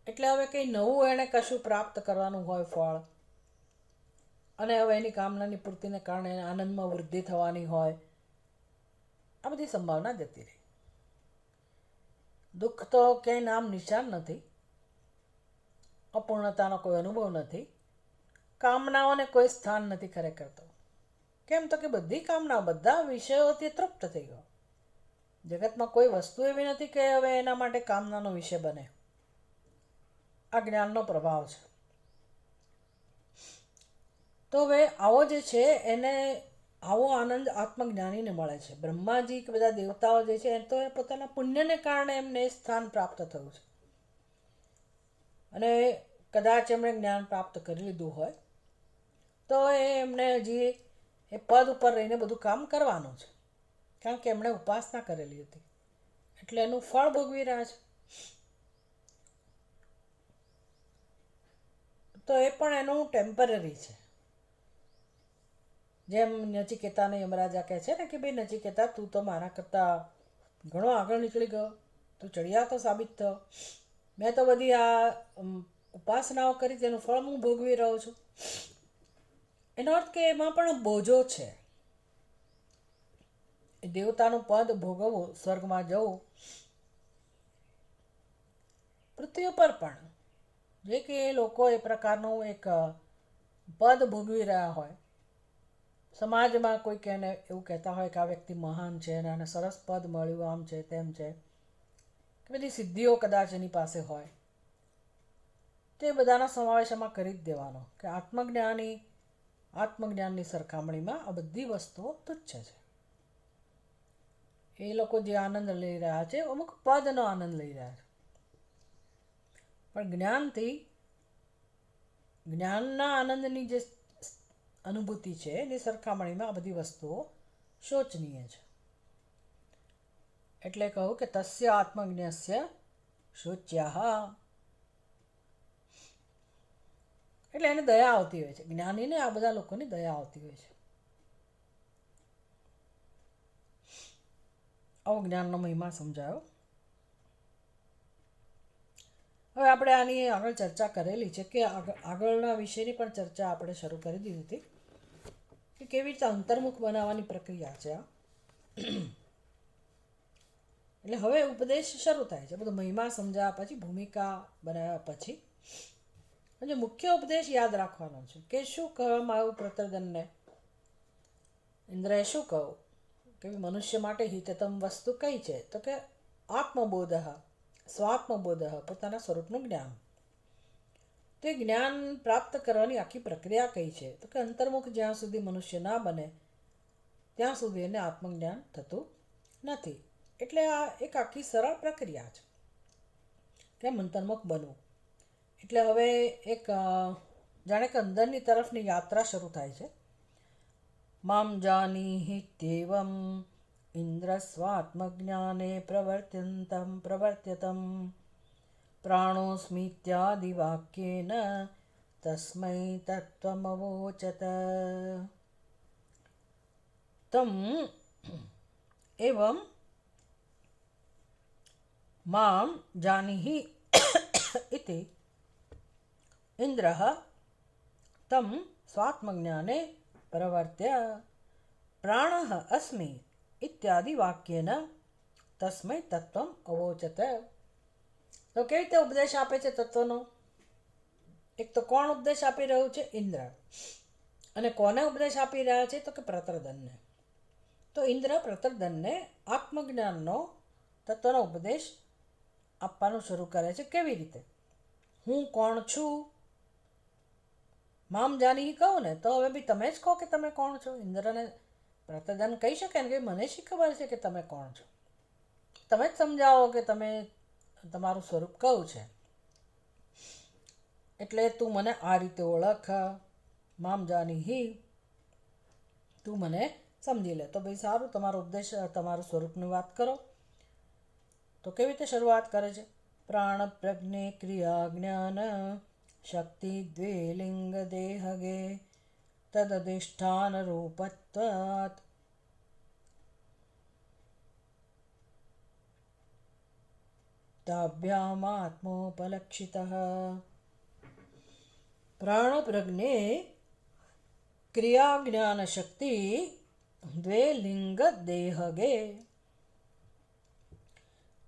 એટલે હવે કંઈ નવું એણે કશું પ્રાપ્ત કરવાનું હોય ફળ, અને હવે એની કામનાની પૂર્તિને કારણે આનંદમાં વૃદ્ધિ થવાની હોય, આ બધી સંભાવના જતી રહી. દુઃખ તો ક્યાંય નામ નિશાન નથી, અપૂર્ણતાનો કોઈ અનુભવ નથી, કામનાઓને કોઈ સ્થાન નથી ખરેખર તો. કેમ તો કે બધી કામનાઓ બધા વિષયોથી તૃપ્ત થઈ ગયો. જગતમાં કોઈ વસ્તુ એવી નથી કે હવે એના માટે કામનાનો વિષય બને. આ જ્ઞાનનો પ્રભાવ છે. તો હવે આવો જે છે એને આવો આનંદ આત્મજ્ઞાનીને મળે છે. બ્રહ્માજી કે બધા દેવતાઓ જે છે એ તો એ પોતાના પુણ્યને કારણે એમને સ્થાન પ્રાપ્ત થયું છે, અને કદાચ એમણે જ્ઞાન પ્રાપ્ત કરી લીધું હોય તો એમને હજી એ પદ ઉપર રહીને બધું કામ કરવાનું છે, કારણ કે એમણે ઉપાસના કરેલી હતી, એટલે એનું ફળ ભોગવી રહ્યા છે. તો એ પણ એનું ટેમ્પરરી છે. જેમ નચિકેતાને યમરાજા કહે છે ને કે ભાઈ નચિકેતા, તું તો મારા કરતાં ઘણો આગળ નીકળી ગયો, તું ચડિયાતો સાબિત થયો, મેં તો બધી આ ઉપાસનાઓ કરી, તેનું ફળ હું ભોગવી રહ્યો છું. એનો અર્થ કે એમાં પણ બોજો છે. એ દેવતાનું પદ ભોગવવું, સ્વર્ગમાં જવું, પૃથ્વી ઉપર પણ જે કે એ લોકો એ પ્રકારનું એક પદ ભોગવી રહ્યા હોય, સમાજમાં કોઈક એને એવું કહેતા હોય કે આ વ્યક્તિ મહાન છે અને આને સરસ પદ મળ્યું, આમ છે તેમ છે, કે બધી સિદ્ધિઓ કદાચ એની પાસે હોય, તે બધાનો સમાવેશ એમાં કરી જ દેવાનો કે આત્મજ્ઞાનની સરખામણીમાં આ બધી વસ્તુઓ તુચ્છ છે. એ લોકો જે આનંદ લઈ રહ્યા છે, અમુક પદનો આનંદ લઈ રહ્યા છે, પણ જ્ઞાનના આનંદની જે અનુભૂતિ છે એની સરખામણીમાં આ બધી વસ્તુઓ શોચનીય છે. એટલે કહું કે તસ્ય આત્મજ્ઞસ્ય શોચ્યાહ. એટલે એને દયા આવતી હોય છે, જ્ઞાનીને આ બધા લોકોની દયા આવતી હોય છે. આવો જ્ઞાનનો મહિમા સમજાયો. હવે આપણે આની આગળ ચર્ચા કરેલી છે કે આગળના વિષયની પણ ચર્ચા આપણે શરૂ કરી દીધી હતી કે કેવી રીતે અંતર્મુખ બનાવવાની પ્રક્રિયા છે આ. એટલે હવે ઉપદેશ શરૂ થાય છે, બધો મહિમા સમજાવ્યા પછી, ભૂમિકા બનાવ્યા પછી જે મુખ્ય ઉપદેશ યાદ રાખવાનો છે કે શું કહેવામાં આવ્યું પ્રતર્દનને. ઇન્દ્રએ શું કહ્યું કે મનુષ્ય માટે હિતતમ વસ્તુ કઈ છે? તો કે આત્મબોધ, સ્વાત્મબોધ, પોતાના સ્વરૂપનું જ્ઞાન. તે જ્ઞાન પ્રાપ્ત કરવાની આખી પ્રક્રિયા કઈ છે? તો કે અંતર્મુખ જ્યાં સુધી મનુષ્ય ના બને ત્યાં સુધી એને આત્મજ્ઞાન થતું નથી. એટલે આ એક આખી સરળ પ્રક્રિયા છે કેમ અંતર્મુખ બનવું. એટલે હવે એક જાણે કે અંદરની તરફની યાત્રા શરૂ થાય છે. મામ જાનીહિ ત્યેવમ ઇન્દ્ર સ્વાત્મજ્ઞાને પ્રવર્ત્યતમ પ્રાણોસ્મિત્યાદિ વાક્યેન તસ્મૈ તત્વમવોચત. તમ એવં મામ જાનીહિ ઇતિ ઇન્દ્રઃ તમ સ્વાત્મજ્ઞાને પ્રવર્ત્ય પ્રાણઃ અસ્મિ ઇત્યાદિ વાક્યેન તસ્મૈ તત્વમ અવોચત. તો કેવી રીતે ઉપદેશ આપે છે તત્વનો? એક તો કોણ ઉપદેશ આપી રહ્યું છે? ઇન્દ્ર. અને કોને ઉપદેશ આપી રહ્યા છે? તો કે પ્રતર્દનને. તો ઇન્દ્ર પ્રતર્દનને આત્મજ્ઞાનનો તત્વનો ઉપદેશ આપવાનું શરૂ કરે છે. કેવી રીતે? હું કોણ છું, મામ જાની કહું ને તો હવે બી તમે જ કહો કે તમે કોણ છો. ઇન્દ્રને પ્રતદાન કહી શકે ને કે મને શી ખબર છે કે તમે કોણ છો, તમે જ સમજાવો કે તમે તમારું સ્વરૂપ કયું છે, એટલે તું મને આ રીતે ઓળખ. મામ જાની હી, તું મને સમજી લે. તો ભાઈ સારું, તમારો ઉપદેશ, તમારું સ્વરૂપની વાત કરો. તો કેવી રીતે શરૂઆત કરે છે? પ્રાણ પ્રજ્ઞે ક્રિયા જ્ઞાન શક્તિ દ્વે લિંગ દેહગે તદધિષ્ઠાન રૂપત્વાત તાભ્યામાત્મોપલક્ષિતઃ. પ્રાણ પ્રજ્ઞે ક્રિયા જ્ઞાન શક્તિ દ્વે લિંગ દેહગે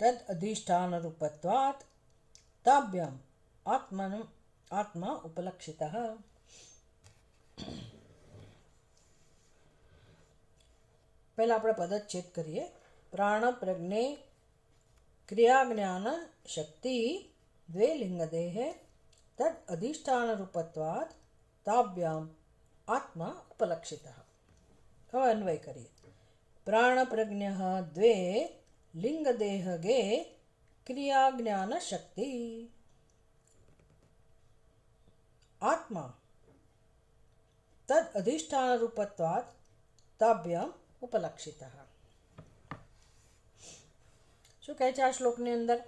તદ અધિષ્ઠાન રૂપત્વાત તાભ્યામ આત્મા ઉપલક્ષિતઃ. પહેલાં આપણે પદચ્છેદ કરીએ. પ્રાણ પ્રજ્ઞે ક્રિયા જ્ઞાન શક્તિ દ્વે લિંગ દેહે તદ અધિષ્ઠાન રૂપત્વાત તાભ્યામ આત્મા ઉપલક્ષિતઃ. હવે અન્વય કરીએ. પ્રાણ પ્રજ્ઞ દ્વે લિંગ દેહગે ક્રિયા જ્ઞાન શક્તિ આત્મા તદ અધિષ્ઠાન રૂપત્વાત તાભ્યામ ઉપલક્ષિતઃ. શું કહે છે આ શ્લોકની અંદર?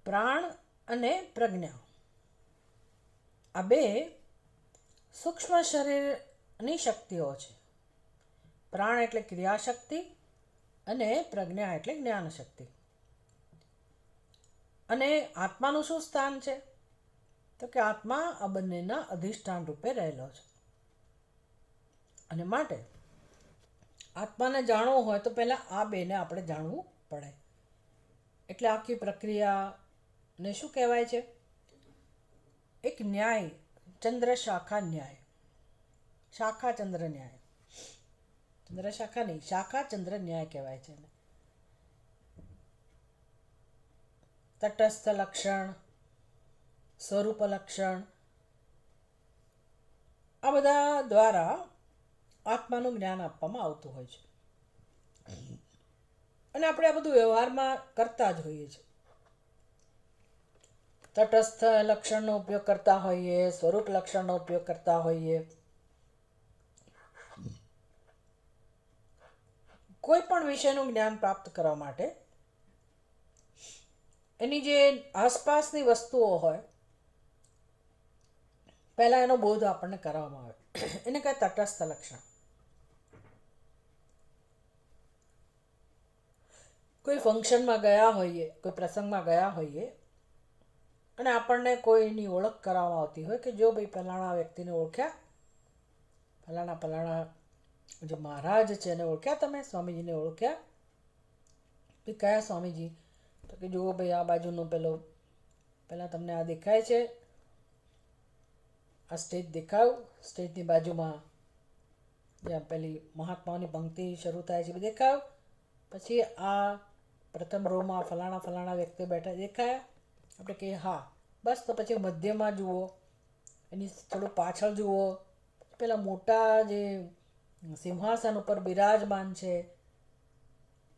પ્રાણ અને પ્રજ્ઞા આ બે સૂક્ષ્મ શરીરની શક્તિઓ છે. પ્રાણ એટલે ક્રિયાશક્તિ અને પ્રજ્ઞા એટલે જ્ઞાન શક્તિ. અને આત્માનું શું સ્થાન છે? તો કે આત્મા આ બંનેના અધિષ્ઠાન રૂપે રહેલો છે. અને માટે આત્માને જાણવું હોય તો પહેલાં આ બેને આપણે જાણવું પડે. એટલે આખી પ્રક્રિયાને શું કહેવાય છે? એક ન્યાય, ચંદ્ર શાખા ન્યાય, શાખા ચંદ્ર ન્યાય. ચંદ્ર શાખા નહીં, શાખા ચંદ્ર ન્યાય કહેવાય છે. તટસ્થ લક્ષણ, સ્વરૂપ લક્ષણ, આ બધા દ્વારા આત્માનું જ્ઞાન આપવામાં આવતું હોય છે. અને આપણે આ બધું વ્યવહારમાં કરતા જ હોઈએ છીએ. તટસ્થ લક્ષણનો ઉપયોગ કરતા હોઈએ, સ્વરૂપ લક્ષણનો ઉપયોગ કરતા હોઈએ. કોઈ પણ વિષયનું જ્ઞાન પ્રાપ્ત કરવા માટે એની જે આસપાસની વસ્તુઓ હોય, પહેલાં એનો બોધ આપણને કરવામાં આવે. એને કહે તટસ્થ લક્ષણ. કોઈ ફંક્શનમાં ગયા હોઈએ, કોઈ પ્રસંગમાં ગયા હોઈએ અને આપણને કોઈની ઓળખ કરવામાં આવતી હોય કે જો ભાઈ ફલાણા વ્યક્તિને ઓળખ્યા, ફલાણા જે મહારાજ છે એને ઓળખ્યા, તમે સ્વામીજીને ઓળખ્યા? ભાઈ કયા સ્વામીજી? તો કે જુઓ ભાઈ આ બાજુનું પહેલાં તમને આ દેખાય છે, આ સ્ટેજ દેખાયું, સ્ટેજની બાજુમાં જ્યાં પેલી મહાત્માઓની પંક્તિ શરૂ થાય છે એ દેખાયું. પછી આ પ્રથમ રોમાં ફલાણા વ્યક્તિ બેઠા દેખાયા. આપણે કહીએ હા, બસ. તો પછી મધ્યમાં જુઓ, એની થોડું પાછળ જુઓ, પેલા મોટા જે સિંહાસન ઉપર બિરાજમાન છે,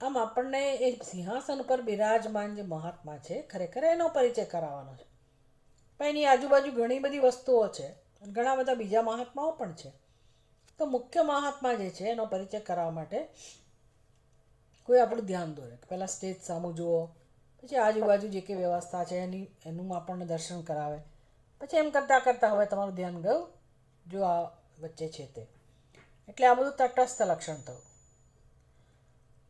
આમ આપણને એ સિંહાસન ઉપર બિરાજમાન જે મહાત્મા છે ખરેખર એનો પરિચય કરાવવાનો છે. પણ એની આજુબાજુ ઘણી બધી વસ્તુઓ છે, ઘણા બધા બીજા મહાત્માઓ પણ છે. તો મુખ્ય મહાત્મા જે છે એનો પરિચય કરાવવા માટે કોઈ આપણું ધ્યાન દોરે. પહેલાં સ્ટેજ સામું જુઓ, પછી આજુબાજુ જે કંઈ વ્યવસ્થા છે એનું આપણને દર્શન કરાવે. પછી એમ કરતાં કરતાં હવે તમારું ધ્યાન ગયું જો આ વચ્ચે છે તે. એટલે આ બધું તટસ્થ લક્ષણ થયું.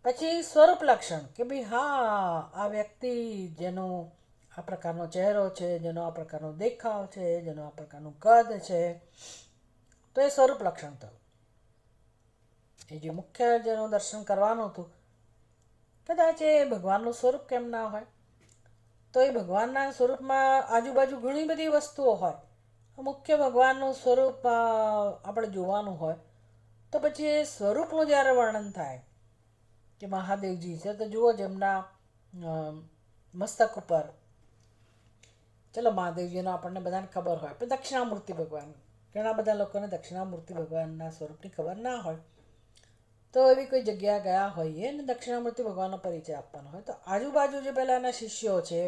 પછી સ્વરૂપ લક્ષણ કે ભાઈ હા, આ વ્યક્તિ જેનો આ પ્રકારનો ચહેરો છે, જેનો આ પ્રકારનો દેખાવ છે, જેનો આ પ્રકારનું કદ છે, તો એ સ્વરૂપ લક્ષણ થયું. એ જે મુખ્ય જેનું દર્શન કરવાનું હતું, કદાચ એ ભગવાનનું સ્વરૂપ કેમ ના હોય? તો એ ભગવાનના સ્વરૂપમાં આજુબાજુ ઘણી બધી વસ્તુઓ હોય. મુખ્ય ભગવાનનું સ્વરૂપ આપણે જોવાનું હોય તો પછી એ સ્વરૂપનું જ્યારે વર્ણન થાય કે મહાદેવજી છે, તો જુઓ જેમના મસ્તક ઉપર, ચલો મહાદેવજીનો આપણને બધાને ખબર હોય, પણ દક્ષિણામૂર્તિ ભગવાન ઘણા બધા લોકોને દક્ષિણામૂર્તિ ભગવાનના સ્વરૂપની ખબર ના હોય, તો એવી કોઈ જગ્યા ગયા હોઈએ અને દક્ષિણામૂર્તિ ભગવાનનો પરિચય આપવાનો હોય તો આજુબાજુ જે પહેલાંના શિષ્યો છે,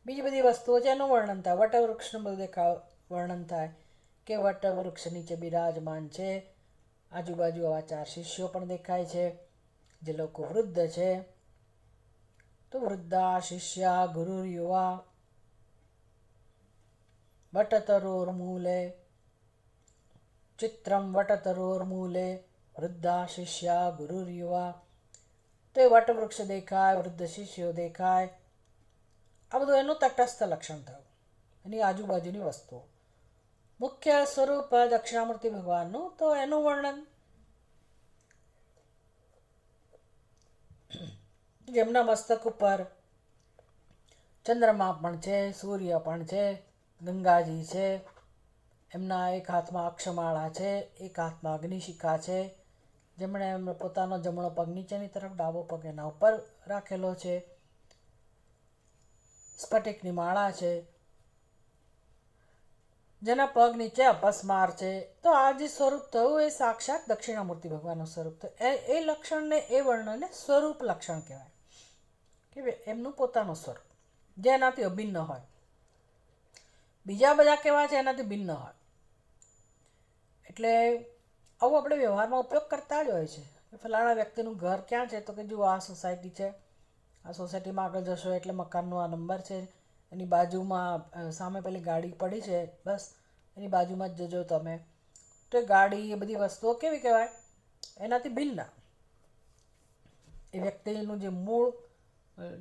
બીજી બધી વસ્તુઓ છે એનું વર્ણન થાય. વટવૃક્ષનું બધું વર્ણન થાય કે વટવૃક્ષ નીચે બિરાજમાન છે. આજુબાજુ આવા 4 શિષ્યો પણ દેખાય છે જે લોકો વૃદ્ધ છે. તો વૃદ્ધા શિષ્યા ગુરુર્યુવા વટતરોર્મૂલે ચિત્રમ વટતરોર્મૂલે વૃદ્ધા શિષ્યા ગુરુર્યુવા. તો એ વટવૃક્ષ દેખાય, વૃદ્ધ શિષ્યો દેખાય. આ બધું એનું તટસ્થ લક્ષણ થયું, એની આજુબાજુની વસ્તુઓ. મુખ્ય સ્વરૂપ દક્ષિણામૂર્તિ ભગવાનનું, તો એનું વર્ણન જેમના મસ્તક ઉપર ચંદ્રમા પણ છે, સૂર્ય પણ છે, ગંગાજી છે, એમના એક હાથમાં અક્ષમાળા છે, એક હાથમાં અગ્નિશિખા છે, જેમણે એમનો પોતાનો જમણો પગ નીચેની તરફ, ડાબો પગ એના ઉપર રાખેલો છે, સ્ફટિકની માળા છે, જેના પગ નીચે અપસ્માર છે. તો આ જે સ્વરૂપ થયું એ સાક્ષાત દક્ષિણામૂર્તિ ભગવાનનું સ્વરૂપ થયું. એ લક્ષણને, એ વર્ણને સ્વરૂપ લક્ષણ કહેવાય કે એમનું પોતાનું સ્વરૂપ જે એનાથી અભિન્ન હોય. બીજા બધા કેવા છે એનાથી ભિન્ન હોય. એટલે આવું આપણે વ્યવહારમાં ઉપયોગ કરતા જ હોય છે. ફલાણા વ્યક્તિનું ઘર ક્યાં છે, તો કે જુઓ આ સોસાયટી છે, આ સોસાયટીમાં આગળ જશો એટલે મકાનનો આ નંબર છે, એની બાજુમાં સામે પેલી ગાડી પડી છે, બસ એની બાજુમાં જ જજો તમે. તો એ ગાડી, એ બધી વસ્તુઓ કેવી કહેવાય? એનાથી ભિન્ન. એ વ્યક્તિનું જે મૂળ,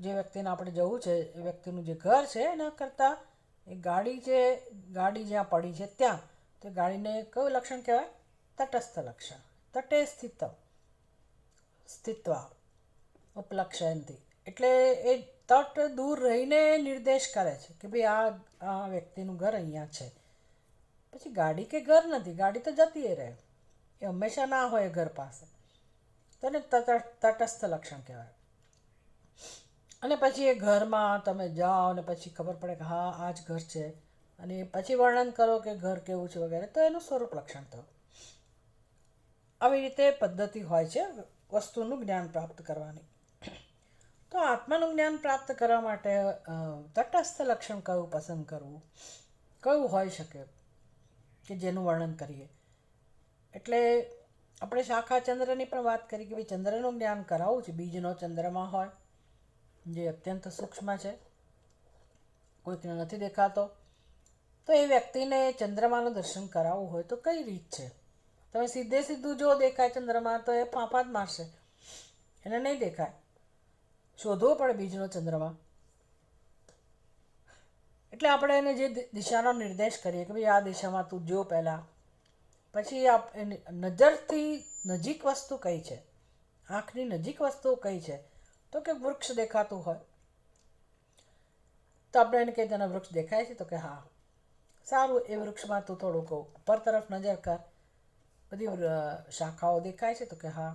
જે વ્યક્તિને આપણે જવું છે, એ વ્યક્તિનું જે ઘર છે એના કરતાં એ ગાડી છે, ગાડી જ્યાં પડી છે ત્યાં, તો ગાડીને કયું લક્ષણ કહેવાય? તટસ્થ લક્ષણ. તટે સ્થિત્વા ઉપલક્ષયંતી. એટલે એ તટ દૂર રહીને નિર્દેશ કરે છે કે ભાઈ આ વ્યક્તિનું ઘર અહીંયા છે. પછી ગાડી કે ઘર નથી, ગાડી તો જતી રહે, એ હંમેશા ના હોય ઘર પાસે. તો એને તટસ્થ લક્ષણ કહેવાય. અને પછી એ ઘરમાં તમે જાઓ અને પછી ખબર પડે કે હા આ જ ઘર છે, અને પછી વર્ણન કરો કે ઘર કેવું છે વગેરે, તો એનું સ્વરૂપ લક્ષણ થયું. આવી રીતે પદ્ધતિ હોય છે વસ્તુનું જ્ઞાન પ્રાપ્ત કરવાની. તો આત્માનું જ્ઞાન પ્રાપ્ત કરવા માટે તટસ્થ લક્ષણ કયું પસંદ કરવું, કયું હોઈ શકે કે જેનું વર્ણન કરીએ. એટલે આપણે શાખા ચંદ્રની પણ વાત કરી કે ભાઈ ચંદ્રનું જ્ઞાન કરાવવું છે. બીજનો ચંદ્રમાં હોય જે અત્યંત સૂક્ષ્મ છે, કોઈકને નથી દેખાતો, તો એ વ્યક્તિને ચંદ્રમાનું દર્શન કરાવવું હોય તો કઈ રીત છે? તમે સીધું જો દેખાય ચંદ્રમા તો એ ફાંફા જ મારશે, એને નહીં દેખાય. શોધવો પડે બીજનો ચંદ્રમા. એટલે આપણે એને જે દિશાનો નિર્દેશ કરીએ કે ભાઈ આ દિશામાં તું જો પહેલાં, પછી નજરથી નજીક વસ્તુ કઈ છે, આંખની નજીક વસ્તુ કઈ છે, તો કે વૃક્ષ દેખાતું હોય તો આપણે એને કહીએ તને વૃક્ષ દેખાય છે, તો કે હા સારું, એ વૃક્ષમાં તું થોડુંક ઉપર તરફ નજર કર, બધી શાખાઓ દેખાય છે, તો કે હા.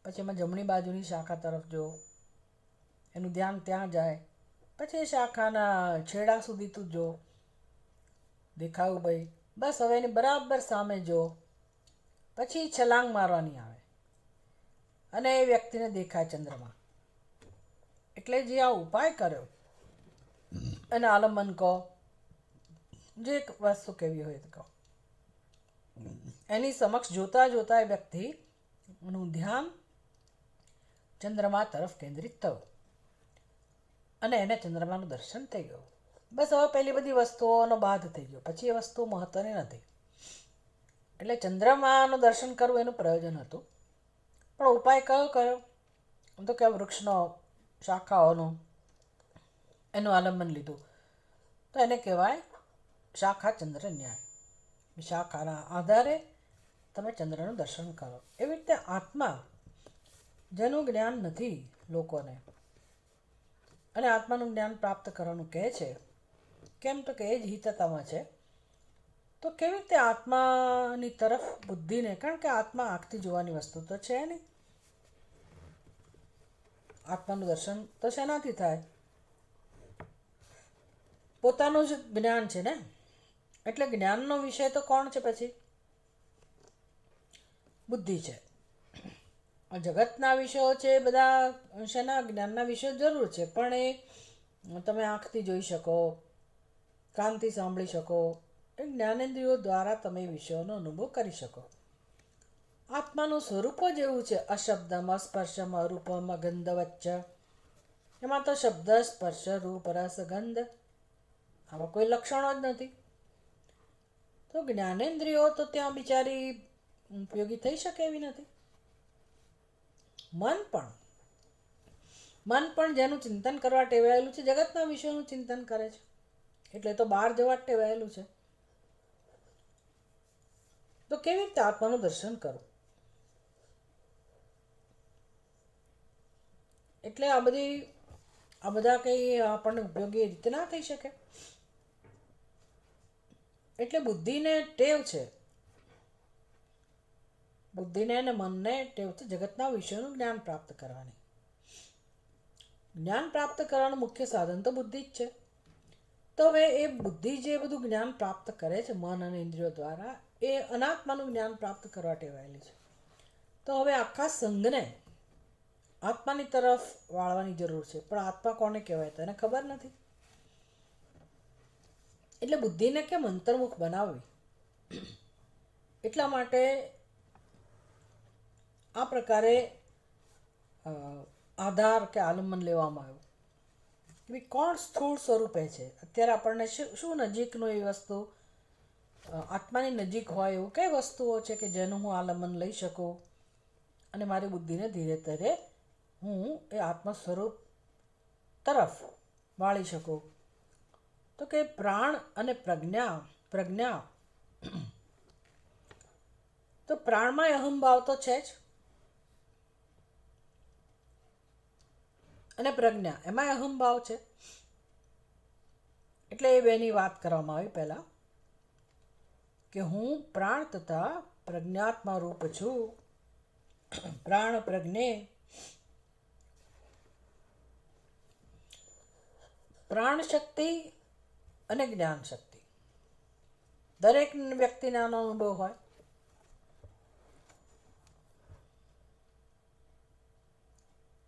પછી એમાં જમણી બાજુની શાખા તરફ જો, એનું ધ્યાન ત્યાં જાય. પછી એ શાખાના છેડા સુધી તું જો, દેખાયું ભાઈ, બસ હવે એની બરાબર સામે જો. પછી છલાંગ મારવાની આવે અને એ વ્યક્તિને દેખાય ચંદ્રમાં. એટલે જે આ ઉપાય કર્યો અને આલંબન કહો, જે એક વસ્તુ કેવી હોય તો કહો, એની સમક્ષ જોતા જોતા એ વ્યક્તિનું ધ્યાન ચંદ્રમા તરફ કેન્દ્રિત થયું અને એને ચંદ્રમાનું દર્શન થઈ ગયું. બસ હવે પેલી બધી વસ્તુઓનો બાદ થઈ ગયો, પછી એ વસ્તુ મહત્વની નથી. એટલે ચંદ્રમાનું દર્શન કરવું એનું પ્રયોજન હતું. પણ ઉપાય કયો કર્યો? તો કે વૃક્ષનો, શાખાઓનો એનું આલંબન લીધું, તો એને કહેવાય શાખા ચંદ્ર ન્યાય. શાખાના આધારે તમે ચંદ્રનું દર્શન કરો. એવી રીતે આત્મા, જેનું જ્ઞાન નથી લોકોને, અને આત્માનું જ્ઞાન પ્રાપ્ત કરવાનું કહે છે, કેમ તો કે એ જ હિતતામાં છે. તો કેવી રીતે આત્માની તરફ બુદ્ધિને, કારણ કે આત્મા આંખથી જોવાની વસ્તુ તો છે નહીં. આત્માનું દર્શન તો શેનાથી થાય? પોતાનું જ જ્ઞાન છે ને, એટલે જ્ઞાનનો વિષય તો કોણ છે? પછી બુદ્ધિ છે. જગતના વિષયો છે બધા શેના? જ્ઞાનના વિષયો જરૂર છે, પણ એ તમે આંખથી જોઈ શકો, કાનથી સાંભળી શકો, એ જ્ઞાનેન્દ્રિયો દ્વારા તમે વિષયોનો અનુભવ કરી શકો. આત્માનું સ્વરૂપ જ એવું છે, અશબ્દમ અસ્પર્શમ અરૂપમ અગંધ વચ્ચ. એમાં તો શબ્દ, સ્પર્શ, રૂપ, રસ, ગંધ આવા કોઈ લક્ષણો જ નથી. તો જ્ઞાનેન્દ્રિયો તો ત્યાં બિચારી ઉપયોગી થઈ શકે એવી નથી. મન પણ જેનું ચિંતન કરવા ટેવાયેલું છે, જગતના વિષયોનું ચિંતન કરે છે, એટલે તો બહાર જવા ટેવાયેલું છે. તો કેવી રીતે આત્માનું દર્શન કરવું? એટલે આ બધા કંઈ આપણને ઉપયોગી રીતે ના થઈ શકે. એટલે બુદ્ધિને ટેવ છે, બુદ્ધિને અને મનને ટેવ છે જગતના વિષયોનું જ્ઞાન પ્રાપ્ત કરવાની. જ્ઞાન પ્રાપ્ત કરવાનું મુખ્ય સાધન તો બુદ્ધિ જ છે. તો હવે એ બુદ્ધિ જે બધું જ્ઞાન પ્રાપ્ત કરે છે મન અને ઇન્દ્રિયો દ્વારા, એ અનાત્માનું જ્ઞાન પ્રાપ્ત કરવા ટેવાયેલી છે. તો હવે આખા સંઘને આત્માની તરફ વાળવાની જરૂર છે, પણ આત્મા કોને કહેવાય તો એને ખબર નથી. એટલે બુદ્ધિને કેમ અંતર્મુખ બનાવવી? એટલા માટે આ પ્રકારે આધાર કે આલંબન લેવામાં આવ્યું. કોણ સ્થૂળ સ્વરૂપે છે? અત્યારે આપણને શું નજીકનું એ વસ્તુ, આત્માની નજીક હોય એવું કઈ વસ્તુઓ છે કે જેનું હું આલંબન લઈ શકું અને મારી બુદ્ધિને ધીરે ધીરે હું એ આત્મ સ્વરૂપ તરફ વાળી શકું? તો કે પ્રાણ અને પ્રજ્ઞા. તો પ્રાણમાં અહંભાવ તો છે જ, અને પ્રજ્ઞા એમાં અહંભાવ છે. એટલે એ બેની વાત કરવામાં આવી પહેલા, કે હું પ્રાણ તથા પ્રજ્ઞાત્મા રૂપ છું. પ્રાણ પ્રજ્ઞે, પ્રાણ શક્તિ અને જ્ઞાન શક્તિ દરેક વ્યક્તિને આનો અનુભવ હોય.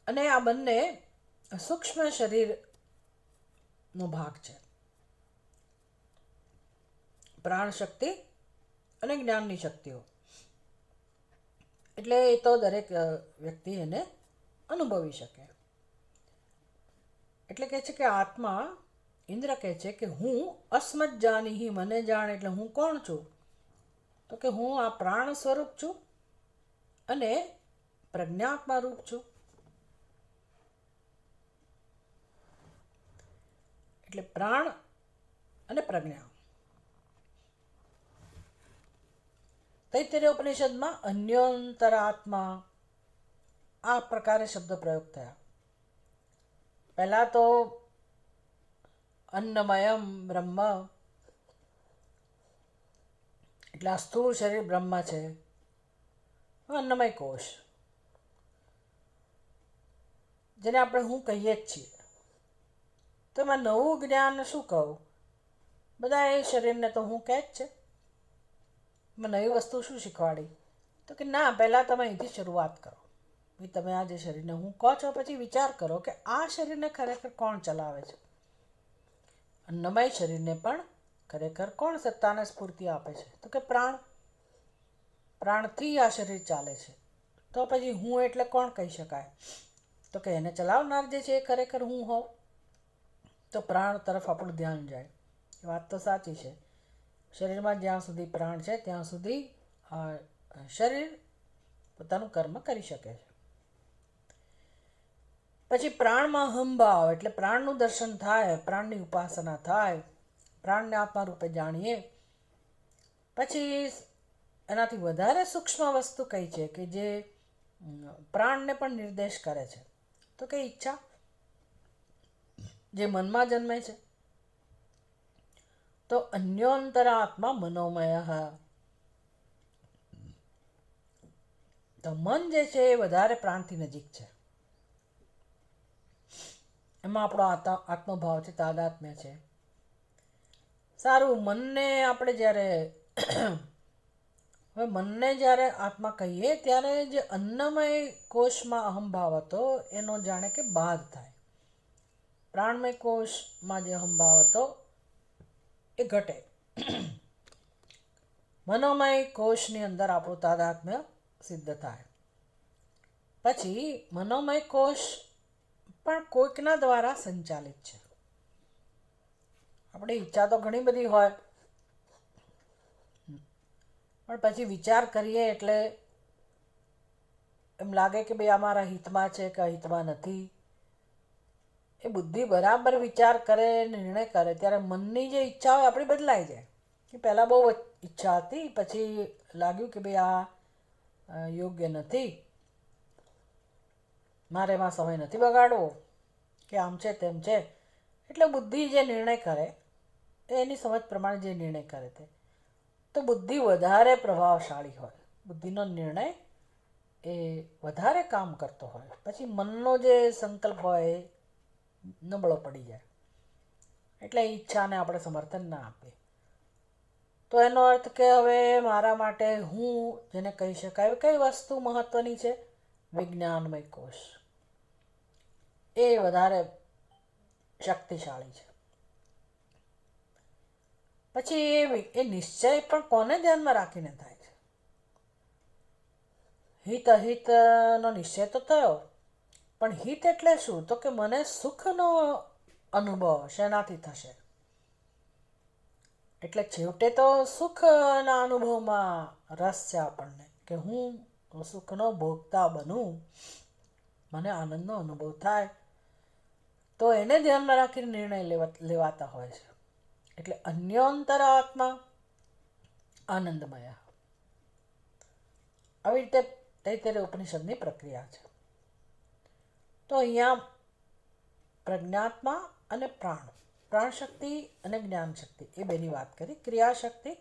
અને આ બંને સૂક્ષ્મ શરીરનો ભાગ છે, પ્રાણ શક્તિ અને જ્ઞાનની શક્તિઓ. એટલે એ તો દરેક વ્યક્તિ એને અનુભવી શકે. એટલે કહે છે કે આત્મા, ઇન્દ્ર કહે છે કે હું અસ્મત જાનીહી, મને જાણ. એટલે હું કોણ છું? તો કે હું આ પ્રાણ સ્વરૂપ છું અને પ્રજ્ઞાત્મા રૂપ છું. એટલે પ્રાણ અને પ્રજ્ઞા. તૈત્તરીય ઉપનિષદમાં અન્યોંતરાત્મા આ પ્રકારે શબ્દ પ્રયોગ થયા. પહેલા તો અન્નમયમ બ્રહ્મ, એટલે આ સ્થૂળ શરીર બ્રહ્મ છે, અન્નમય કોષ, જેને આપણે હું કહીએ જ છીએ. તો એમાં નવું જ્ઞાન શું કહું? બધા એ શરીરને તો હું કહે જ છે. મેં નવી વસ્તુ શું શીખવાડી? તો કે ના, પહેલાં તમે અહીંથી શરૂઆત કરો. ભાઈ તમે આ જે શરીરને હું કહો છો, પછી વિચાર કરો કે આ શરીરને ખરેખર કોણ ચલાવે છે? અન્નમય શરીરને પણ ખરેખર કોણ સત્તાને સ્ફૂર્તિ આપે છે? તો કે પ્રાણ. પ્રાણથી આ શરીર ચાલે છે. તો પછી હું એટલે કોણ કહી શકાય? તો કે એને ચલાવનાર જે છે એ ખરેખર હું હોઉં. તો પ્રાણ તરફ આપણું ધ્યાન જાય. એ વાત તો સાચી છે. શરીરમાં જ્યાં સુધી પ્રાણ છે ત્યાં સુધી શરીર પોતાનું કર્મ કરી શકે છે. પછી પ્રાણમાં અહંભાવ, એટલે પ્રાણનું દર્શન થાય, પ્રાણની ઉપાસના થાય, પ્રાણને આત્મા રૂપે જાણીએ. પછી એનાથી વધારે સૂક્ષ્મ વસ્તુ કઈ છે કે જે પ્રાણને પણ નિર્દેશ કરે છે? તો કે ઈચ્છા, જે મનમાં જન્મે છે. તો અન્યોંતરાત્મા મનોમય. તો મન જે છે એ વધારે પ્રાણથી નજીક છે. એમાં આપણો આત્મભાવ છે, તાદાત્મ્ય છે. સારું, મનને આપણે જ્યારે હવે મનને જ્યારે આત્મા કહીએ ત્યારે જે અન્નમય કોષમાં અહંભાવ હતો એનો જાણે કે બાદ થાય. પ્રાણમય કોષમાં જે અહંભાવ હતો એ ઘટે. મનોમય કોષની અંદર આપણું તાદાત્મ્ય સિદ્ધ થાય. પછી મનોમય કોષ પણ કોઈકના દ્વારા સંચાલિત છે. આપણી ઈચ્છા તો ઘણી બધી હોય, પણ પછી વિચાર કરીએ એટલે એમ લાગે કે ભાઈ અમારા હિતમાં છે કે અહિતમાં નથી. એ બુદ્ધિ બરાબર વિચાર કરે, નિર્ણય કરે ત્યારે મનની જે ઈચ્છા હોય આપણી બદલાઈ જાય. કે પહેલાં બહુ ઈચ્છા હતી, પછી લાગ્યું કે ભાઈ આ યોગ્ય નથી, મારે એમાં સમય નથી બગાડવો, કે આમ છે તેમ છે. એટલે બુદ્ધિ જે નિર્ણય કરે એની સમજ પ્રમાણે જે નિર્ણય કરે તે તો બુદ્ધિ વધારે પ્રભાવશાળી હોય. બુદ્ધિનો નિર્ણય એ વધારે કામ કરતો હોય. પછી મનનો જે સંકલ્પ હોય એ નબળો પડી જાય. એટલે ઈચ્છાને આપણે સમર્થન ના આપીએ. તો એનો અર્થ કે હવે મારા માટે હું જેને કહી શકાય કઈ વસ્તુ મહત્ત્વની છે? વિજ્ઞાનમય કોષ એ વધારે શક્તિશાળી છે. પછી એ નિશ્ચય પણ કોને ધ્યાનમાં રાખીને થાય છે? હિત અહિતનો નિશ્ચય તો થયો, પણ હિત એટલે શું? તો કે મને સુખનો અનુભવ શેનાથી થશે? એટલે છેવટે તો સુખના અનુભવમાં રસ છે આપણને, કે હું સુખનો ભોગતા બનું, મને આનંદનો અનુભવ થાય. તો એને ધ્યાનમાં રાખીને નિર્ણય લેવાતા હોય છે. એટલે અન્યોતર આત્મા આનંદમય. આવી રીતે તૈત્તરીય ઉપનિષદની પ્રક્રિયા છે. તો અહીંયા પ્રજ્ઞાત્મા અને પ્રાણશક્તિ અને જ્ઞાન શક્તિ એ બેની વાત કરી. ક્રિયાશક્તિ,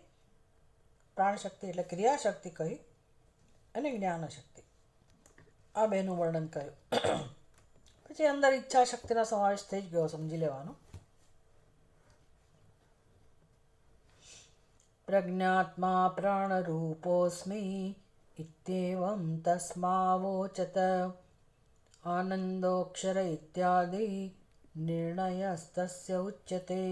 પ્રાણશક્તિ એટલે ક્રિયાશક્તિ કહી, અને જ્ઞાન શક્તિ આ બેનું વર્ણન કર્યું. પછી અંદર ઈચ્છા શક્તિનો સમાવેશ થઈ જ ગયો, સમજી લેવાનો. પ્રજ્ઞાત્મા પ્રાણરૂપોऽસ્મિ ઇત્યેવં તસ્માવોચત આનંદોક્ષર ઇત્યાદિ નિર્ણયસ્તસ્ય ઉચ્યતે.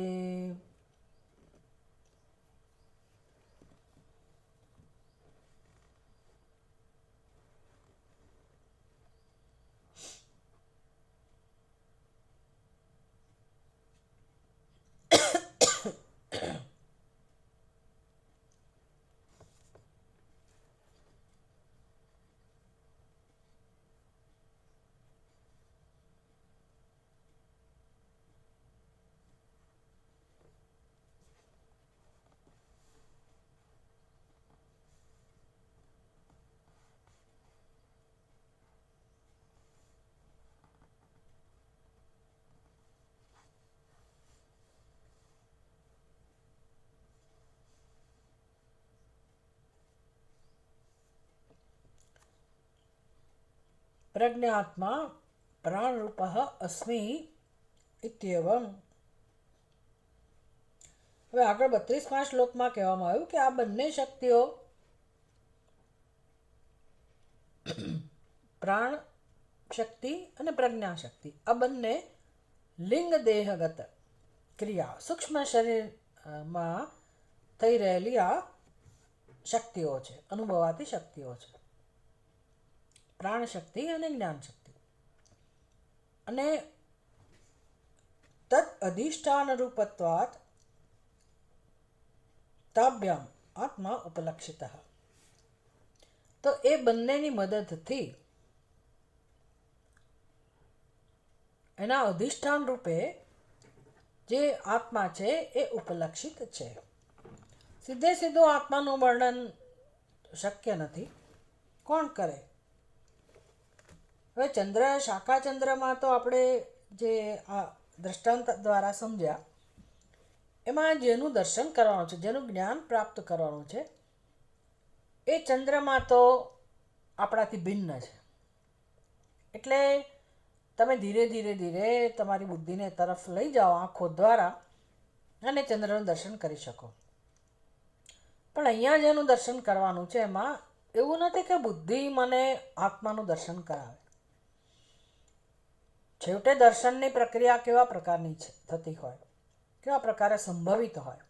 પ્રજ્ઞાત્મા પ્રાણરૂપ અસ્મિ ઇત્યેવમ. હવે આગળ 32મા શ્લોકમાં કહેવામાં આવ્યું કે આ બંને શક્તિઓ, પ્રાણ શક્તિ અને પ્રજ્ઞા શક્તિ, આ બંને લિંગ દેહગત ક્રિયા સૂક્ષ્મ શરીરમાં થઈ રહેલી આ શક્તિઓ છે, અનુભવાતી શક્તિઓ છે. પ્રાણ શક્તિ અને જ્ઞાન શક્તિ. અને તદ અધિષ્ઠાન રૂપત્વાત તાભ્યામ આત્મા ઉપલક્ષિત. તો એ બંનેની મદદથી એના અધિષ્ઠાન રૂપે જે આત્મા છે એ ઉપલક્ષિત છે. સીધે સીધું આત્માનું વર્ણન શક્ય નથી. કોણ કરે? હવે શાખા ચંદ્રમાં તો આપણે જે આ દ્રષ્ટાંત દ્વારા સમજ્યા, એમાં જેનું દર્શન કરવાનું છે, જેનું જ્ઞાન પ્રાપ્ત કરવાનું છે, એ ચંદ્રમાં તો આપણાથી ભિન્ન છે. એટલે તમે ધીરે ધીરે ધીરે તમારી બુદ્ધિને તરફ લઈ જાઓ આંખો દ્વારા, અને ચંદ્રનું દર્શન કરી શકો. પણ અહીંયા જેનું દર્શન કરવાનું છે એમાં એવું નથી કે બુદ્ધિ મને આત્માનું દર્શન કરાવે. છેવટે દર્શનની પ્રક્રિયા કેવા પ્રકારની છે થતી હોય, કેવા પ્રકારે સંભવિત હોય.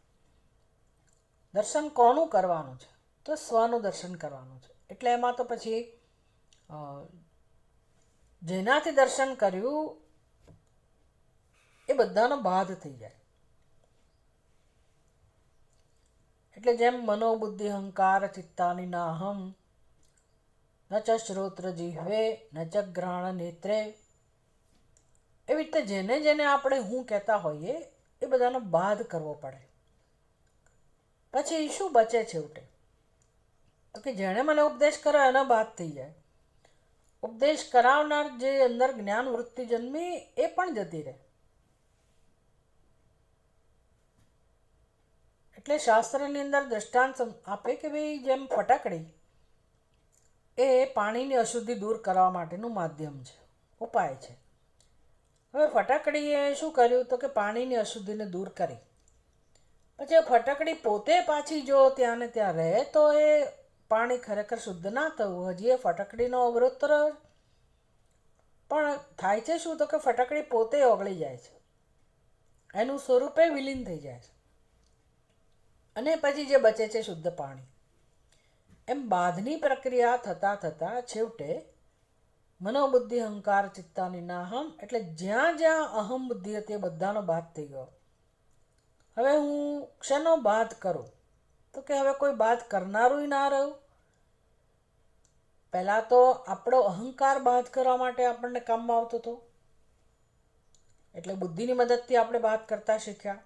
દર્શન કોનું કરવાનું છે? તો સ્વનું દર્શન કરવાનું છે. એટલે એમાં તો પછી જેનાથી દર્શન કર્યું એ બધાનો બાદ થઈ જાય. એટલે જેમ મનોબુદ્ધિ અહંકાર ચિત્તાની નાહમ ન ચ શ્રોત્ર જીહ્વે ન ચ ગ્રહણ નેત્રે, એવી રીતે જેને જેને આપણે હું કહેતા હોઈએ એ બધાનો બાદ કરવો પડે. પછી શું બચે છેવટે? તો કે જેણે મને ઉપદેશ કર્યો એનો બાદ થઈ જાય. ઉપદેશ કરાવનાર જે અંદર જ્ઞાન વૃત્તિ જન્મી એ પણ જતી રહે. એટલે શાસ્ત્રની અંદર દ્રષ્ટાંત આપે કે ભાઈ જેમ ફટાકડી એ પાણીની અશુદ્ધિ દૂર કરવા માટેનું માધ્યમ છે, ઉપાય છે. હવે ફટાકડીએ શું કર્યું? તો કે પાણીની અશુદ્ધિને દૂર કરી. પછી ફટાકડી પોતે પાછી જો ત્યાં ને ત્યાં રહે તો એ પાણી ખરેખર શુદ્ધ ના થવું, હજી એ ફટાકડીનો અવરોધ રહ્યો. પણ થાય છે શું? તો કે ફટાકડી પોતે ઓગળી જાય છે, એનું સ્વરૂપે વિલીન થઈ જાય છે, અને પછી જે બચે છે શુદ્ધ પાણી. એમ બાધની પ્રક્રિયા થતાં થતાં છેવટે મનોબુદ્ધિ અહંકાર ચિત્તાની નાહમ, એટલે જ્યાં જ્યાં અહમ બુદ્ધિ હતી એ બધાનો બાદ થઈ ગયો. હવે હું શેનો બાદ કરું? તો કે હવે કોઈ બાદ કરનારું ના રહ્યું. પહેલાં તો આપણો અહંકાર બાદ કરવા માટે આપણને કામમાં આવતો હતો, એટલે બુદ્ધિની મદદથી આપણે બાદ કરતા શીખ્યા.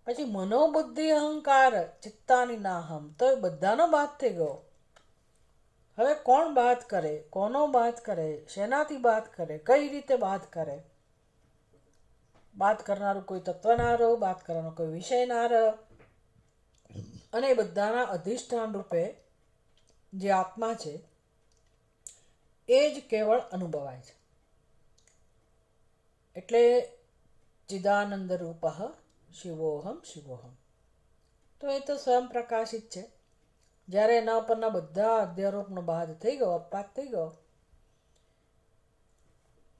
પછી મનોબુદ્ધિ અહંકાર ચિત્તાની નાહમ, તો એ બધાનો બાદ થઈ ગયો. હવે કોણ બાદ કરે? કોનો બાદ કરે? શેનાથી બાદ કરે? કઈ રીતે બાદ કરે? બાદ કરનારું કોઈ તત્વ ના રહ્યો, બાદ કરવાનો કોઈ વિષય ના રહ્યો. અને એ બધાના અધિષ્ઠાન રૂપે જે આત્મા છે એ જ કેવળ અનુભવાય છે. એટલે ચિદાનંદ રૂપ શિવોહમ શિવોહમ. તો એ તો સ્વયં પ્રકાશિત છે. જ્યારે એના ઉપરના બધા અધ્યારોપનો બાદ થઈ ગયો, અપાત થઈ ગયો,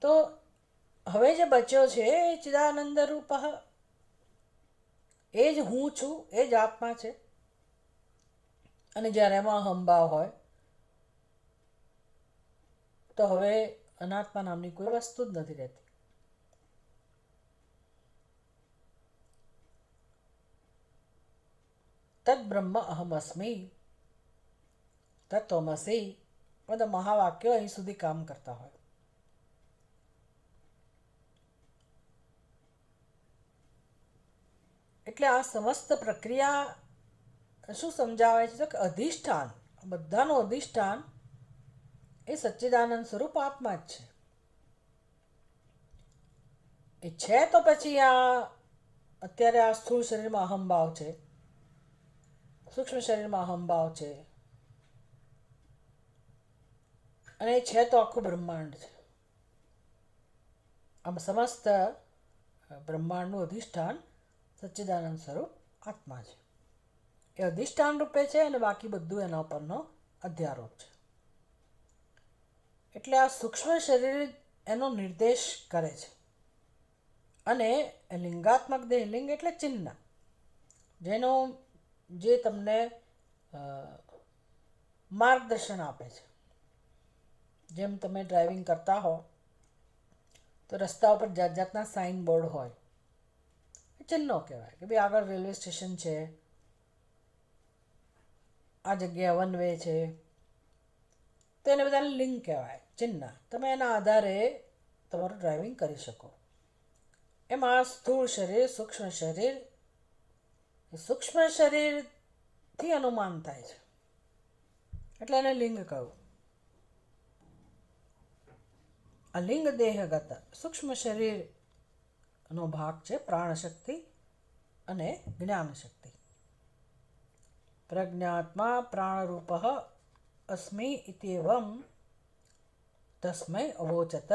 તો હવે જે બચ્યો છે એ ચિદાનંદ રૂપ, એ જ હું છું, એ જ આત્મા છે. અને જ્યારે એમાં અહંભાવ હોય તો હવે અનાત્મા નામની કોઈ વસ્તુ જ નથી રહેતી. તદ બ્રહ્મ અહમ અસ્મિ તત્વમસી, બધા મહાવાક્યો અહીં સુધી કામ કરતા હોય. એટલે આ સમસ્ત પ્રક્રિયા શું સમજાવે છે? કે અધિષ્ઠાન, બધાનું અધિષ્ઠાન એ સચ્ચિદાનંદ સ્વરૂપ આત્મા જ છે. એ છે તો પછી અત્યારે આ સ્થૂળ શરીરમાં અહંભાવ છે, સૂક્ષ્મ શરીરમાં અહંભાવ છે, અને એ છે તો આખું બ્રહ્માંડ છે. આમ સમસ્ત બ્રહ્માંડનું અધિષ્ઠાન સચ્ચિદાનંદ સ્વરૂપ આત્મા છે. એ અધિષ્ઠાન રૂપે છે અને બાકી બધું એના ઉપરનો અધ્યારોપ છે. એટલે આ સૂક્ષ્મ શરીર એનો નિર્દેશ કરે છે. અને લિંગાત્મક દેહ, લિંગ એટલે ચિહ્ન, જેનો જે તમને માર્ગદર્શન આપે છે. જેમ તમે ડ્રાઇવિંગ કરતા હો તો રસ્તા ઉપર જાત જાતના સાઇન બોર્ડ હોય, ચિહ્નો કહેવાય કે ભાઈ આગળ રેલવે સ્ટેશન છે, આ જગ્યાએ વન વે છે, તો એને બધાને લિંક કહેવાય, ચિહ્ન. તમે એના આધારે તમારું ડ્રાઇવિંગ કરી શકો. એમાં સ્થૂળ શરીર, સૂક્ષ્મ શરીર, સૂક્ષ્મ શરીરથી અનુમાન થાય છે એટલે એને લિંગ કહ્યું. આ લિંગ દેહગત સૂક્ષ્મ શરીરનો ભાગ છે પ્રાણશક્તિ અને જ્ઞાનશક્તિ. પ્રજ્ઞાત્મા પ્રાણરૂપ અસ્મિ ઇત્યેવમ તસ્મૈ અવોચત.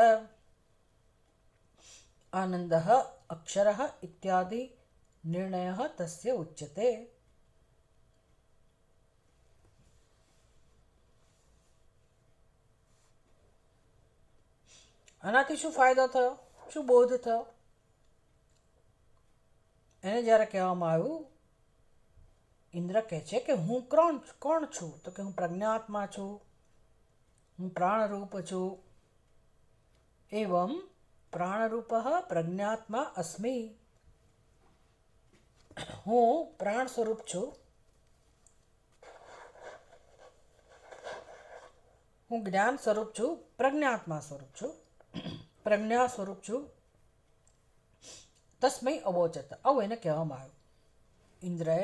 આનંદ અક્ષર ઇત્યાદિ નિર્ણયઃ તસ્ય ઉચ્યતે. આનાથી શું ફાયદો થયો, શું બોધ થયો? એને જ્યારે કહેવામાં આવ્યું, ઇન્દ્ર કહે છે કે હું કોણ છું? તો કે હું પ્રજ્ઞાત્મા છું, હું પ્રાણરૂપ છું. એવં પ્રાણરૂપ પ્રજ્ઞાત્મા અસ્મિ. હું પ્રાણ સ્વરૂપ છું, હું જ્ઞાન સ્વરૂપ છું, પ્રજ્ઞાત્મા સ્વરૂપ છું, પ્રજ્ઞા સ્વરૂપ છું. તસ્મૈ અવોચત. આવું એને કહેવામાં આવ્યું. ઇન્દ્રએ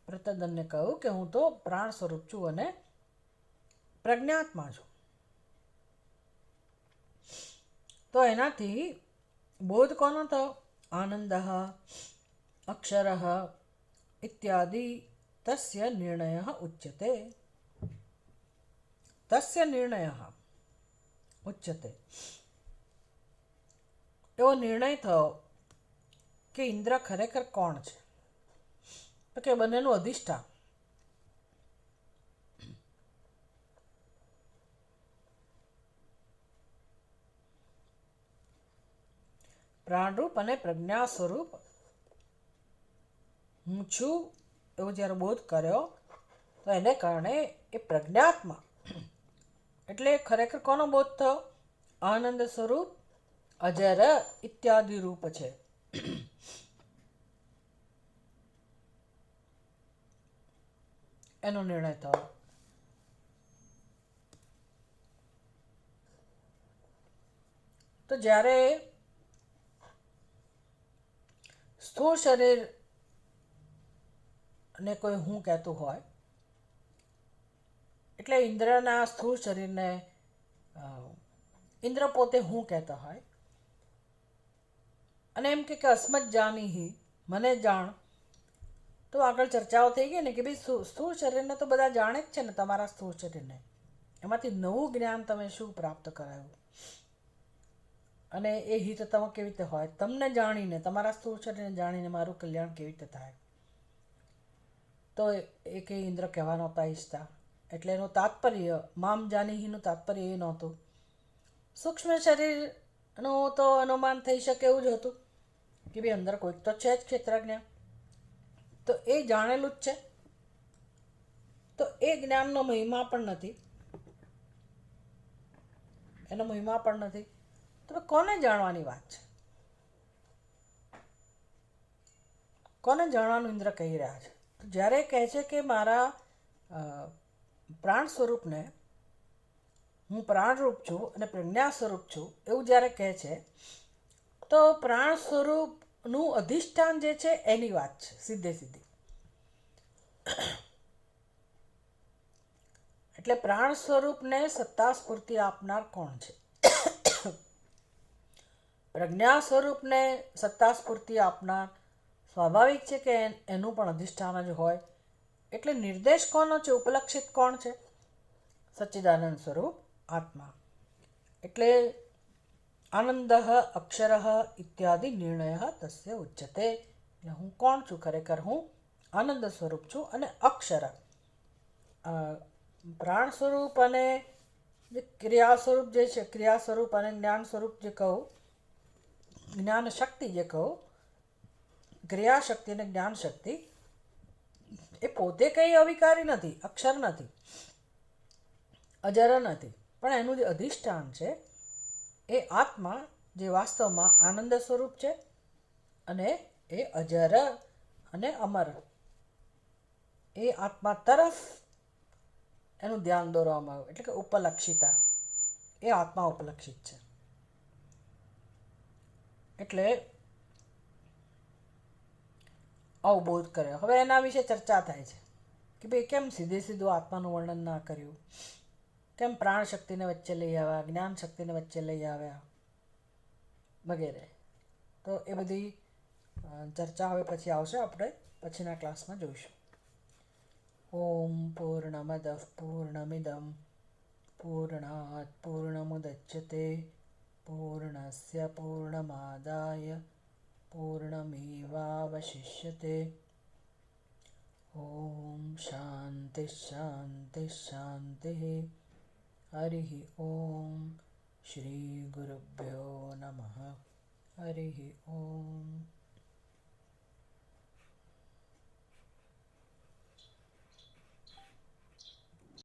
પ્રતદનને કહ્યું કે હું તો પ્રાણ સ્વરૂપ છું અને પ્રજ્ઞાત્મા છું. તો એનાથી બોધ કોનો થયો? આનંદ, અક્ષર ઇત્યાદિ તસ્ય નિર્ણય ઉચ્યતે. તસ્ય નિર્ણય ઉચ્યતે. એવો નિર્ણય થયો કે ઇન્દ્ર ખરેખર કોણ છે? તો કે બંનેનું અધિષ્ઠાન. પ્રાણરૂપ અને પ્રજ્ઞા સ્વરૂપ હું છું એવો જ્યારે બોધ કર્યો, તો એને કારણે એ પ્રજ્ઞાત્મા એટલે ખરેખર કોનો બોધ થયો? આનંદ સ્વરૂપ, અજર ઇત્યાદિ રૂપ છે. એનો નિર્ણય થયો. તો જ્યારે સ્થૂળ શરીર ને કોઈ હું કહેતું હોય, એટલે ઇન્દ્રના સ્થૂળ શરીરને ઇન્દ્ર પોતે હું કહેતા હોય અને એમ કે અસ્મત જાનીહી, મને જાણ. તો આગળ ચર્ચાઓ થઈ ગઈ ને કે ભાઈ સ્થૂળ શરીરને તો બધા જાણે જ છે ને, તમારા સ્થૂળ શરીરને. એમાંથી નવું જ્ઞાન તમે શું પ્રાપ્ત કરાયું અને એ હિતતમ કેવી રીતે હોય? તમને જાણીને, તમારા સ્થૂળ શરીરને જાણીને મારું કલ્યાણ કેવી રીતે થાય? તો એ કે ઇન્દ્ર કહેવા નહોતા ઈચ્છતા. એટલે એનું તાત્પર્ય મામ જાનીહીનું તાત્પર્ય એ નહોતું. સૂક્ષ્મ શરીરનું તો અનુમાન થઈ શકે એવું જ હતું કે ભાઈ અંદર કોઈક તો છે જ ક્ષેત્રજ્ઞ. તો એ જાણેલું જ છે. તો એ જ્ઞાનનો મહિમા પણ નથી, એનો મહિમા પણ નથી. તો કોને જાણવાની વાત છે? કોને જાણવાનું ઇન્દ્ર કહી રહ્યા છે? તો જ્યારે કહે છે કે મારા પ્રાણ સ્વરૂપને હું પ્રાણરૂપ છું અને પ્રજ્ઞા સ્વરૂપ છું, એવું જ્યારે કહે છે, તો પ્રાણ સ્વરૂપનું અધિષ્ઠાન જે છે એની વાત છે સીધે સીધી. એટલે પ્રાણ સ્વરૂપને સત્તા સ્ફૂર્તિ આપનાર કોણ છે? પ્રજ્ઞા સ્વરૂપને સત્તા સ્ફૂર્તિ આપનાર સ્વાભાવિક છે કે એનું પણ અધિષ્ઠાન જ હોય. એટલે નિર્દેશ કોનો છે? ઉપલક્ષિત કોણ છે? સચ્ચિદાનંદ સ્વરૂપ આત્મા. એટલે આનંદ, અક્ષર ઇત્યાદિ નિર્ણય તસ્ય ઉચ્યતે. એટલે હું કોણ છું? ખરેખર હું આનંદ સ્વરૂપ છું અને અક્ષર પ્રાણ સ્વરૂપ અને ક્રિયા સ્વરૂપ જે છે, ક્રિયા સ્વરૂપ અને જ્ઞાન સ્વરૂપ જે કહું, જ્ઞાન શક્તિ જે કહું, ક્રિયા શક્તિ અને જ્ઞાન શક્તિ, એ પોતે કંઈ અવિકારી નથી, અક્ષર નથી, અજર નથી, પણ એનું જે અધિષ્ઠાન છે એ આત્મા, જે વાસ્તવમાં આનંદ સ્વરૂપ છે અને એ અજર અને અમર, એ આત્મા તરફ એનું ધ્યાન દોરવામાં આવ્યું. એટલે કે ઉપલક્ષિતા, એ આત્મા ઉપલક્ષિત છે. એટલે અવબોધ કર્યો. હવે એના વિશે ચર્ચા થાય છે કે ભાઈ કેમ સીધે સીધું આત્માનું વર્ણન ના કર્યું, કેમ પ્રાણ શક્તિને વચ્ચે લઈ આવ્યા, જ્ઞાન શક્તિને વચ્ચે લઈ આવ્યા વગેરે. તો એ બધી ચર્ચા હવે પછી આવશે, આપણે પછીના ક્લાસમાં જોઈશું. ઓમ પૂર્ણમદ પૂર્ણમિદમ પૂર્ણાત પૂર્ણમુદચ્યતે પૂર્ણસ્ય પૂર્ણમાદાય पूर्णमेवावशिष्यते। ॐ शान्तिः शान्तिः शान्तिः। हरिः ॐ। श्रीगुरुभ्यो नमः। हरिः ॐ।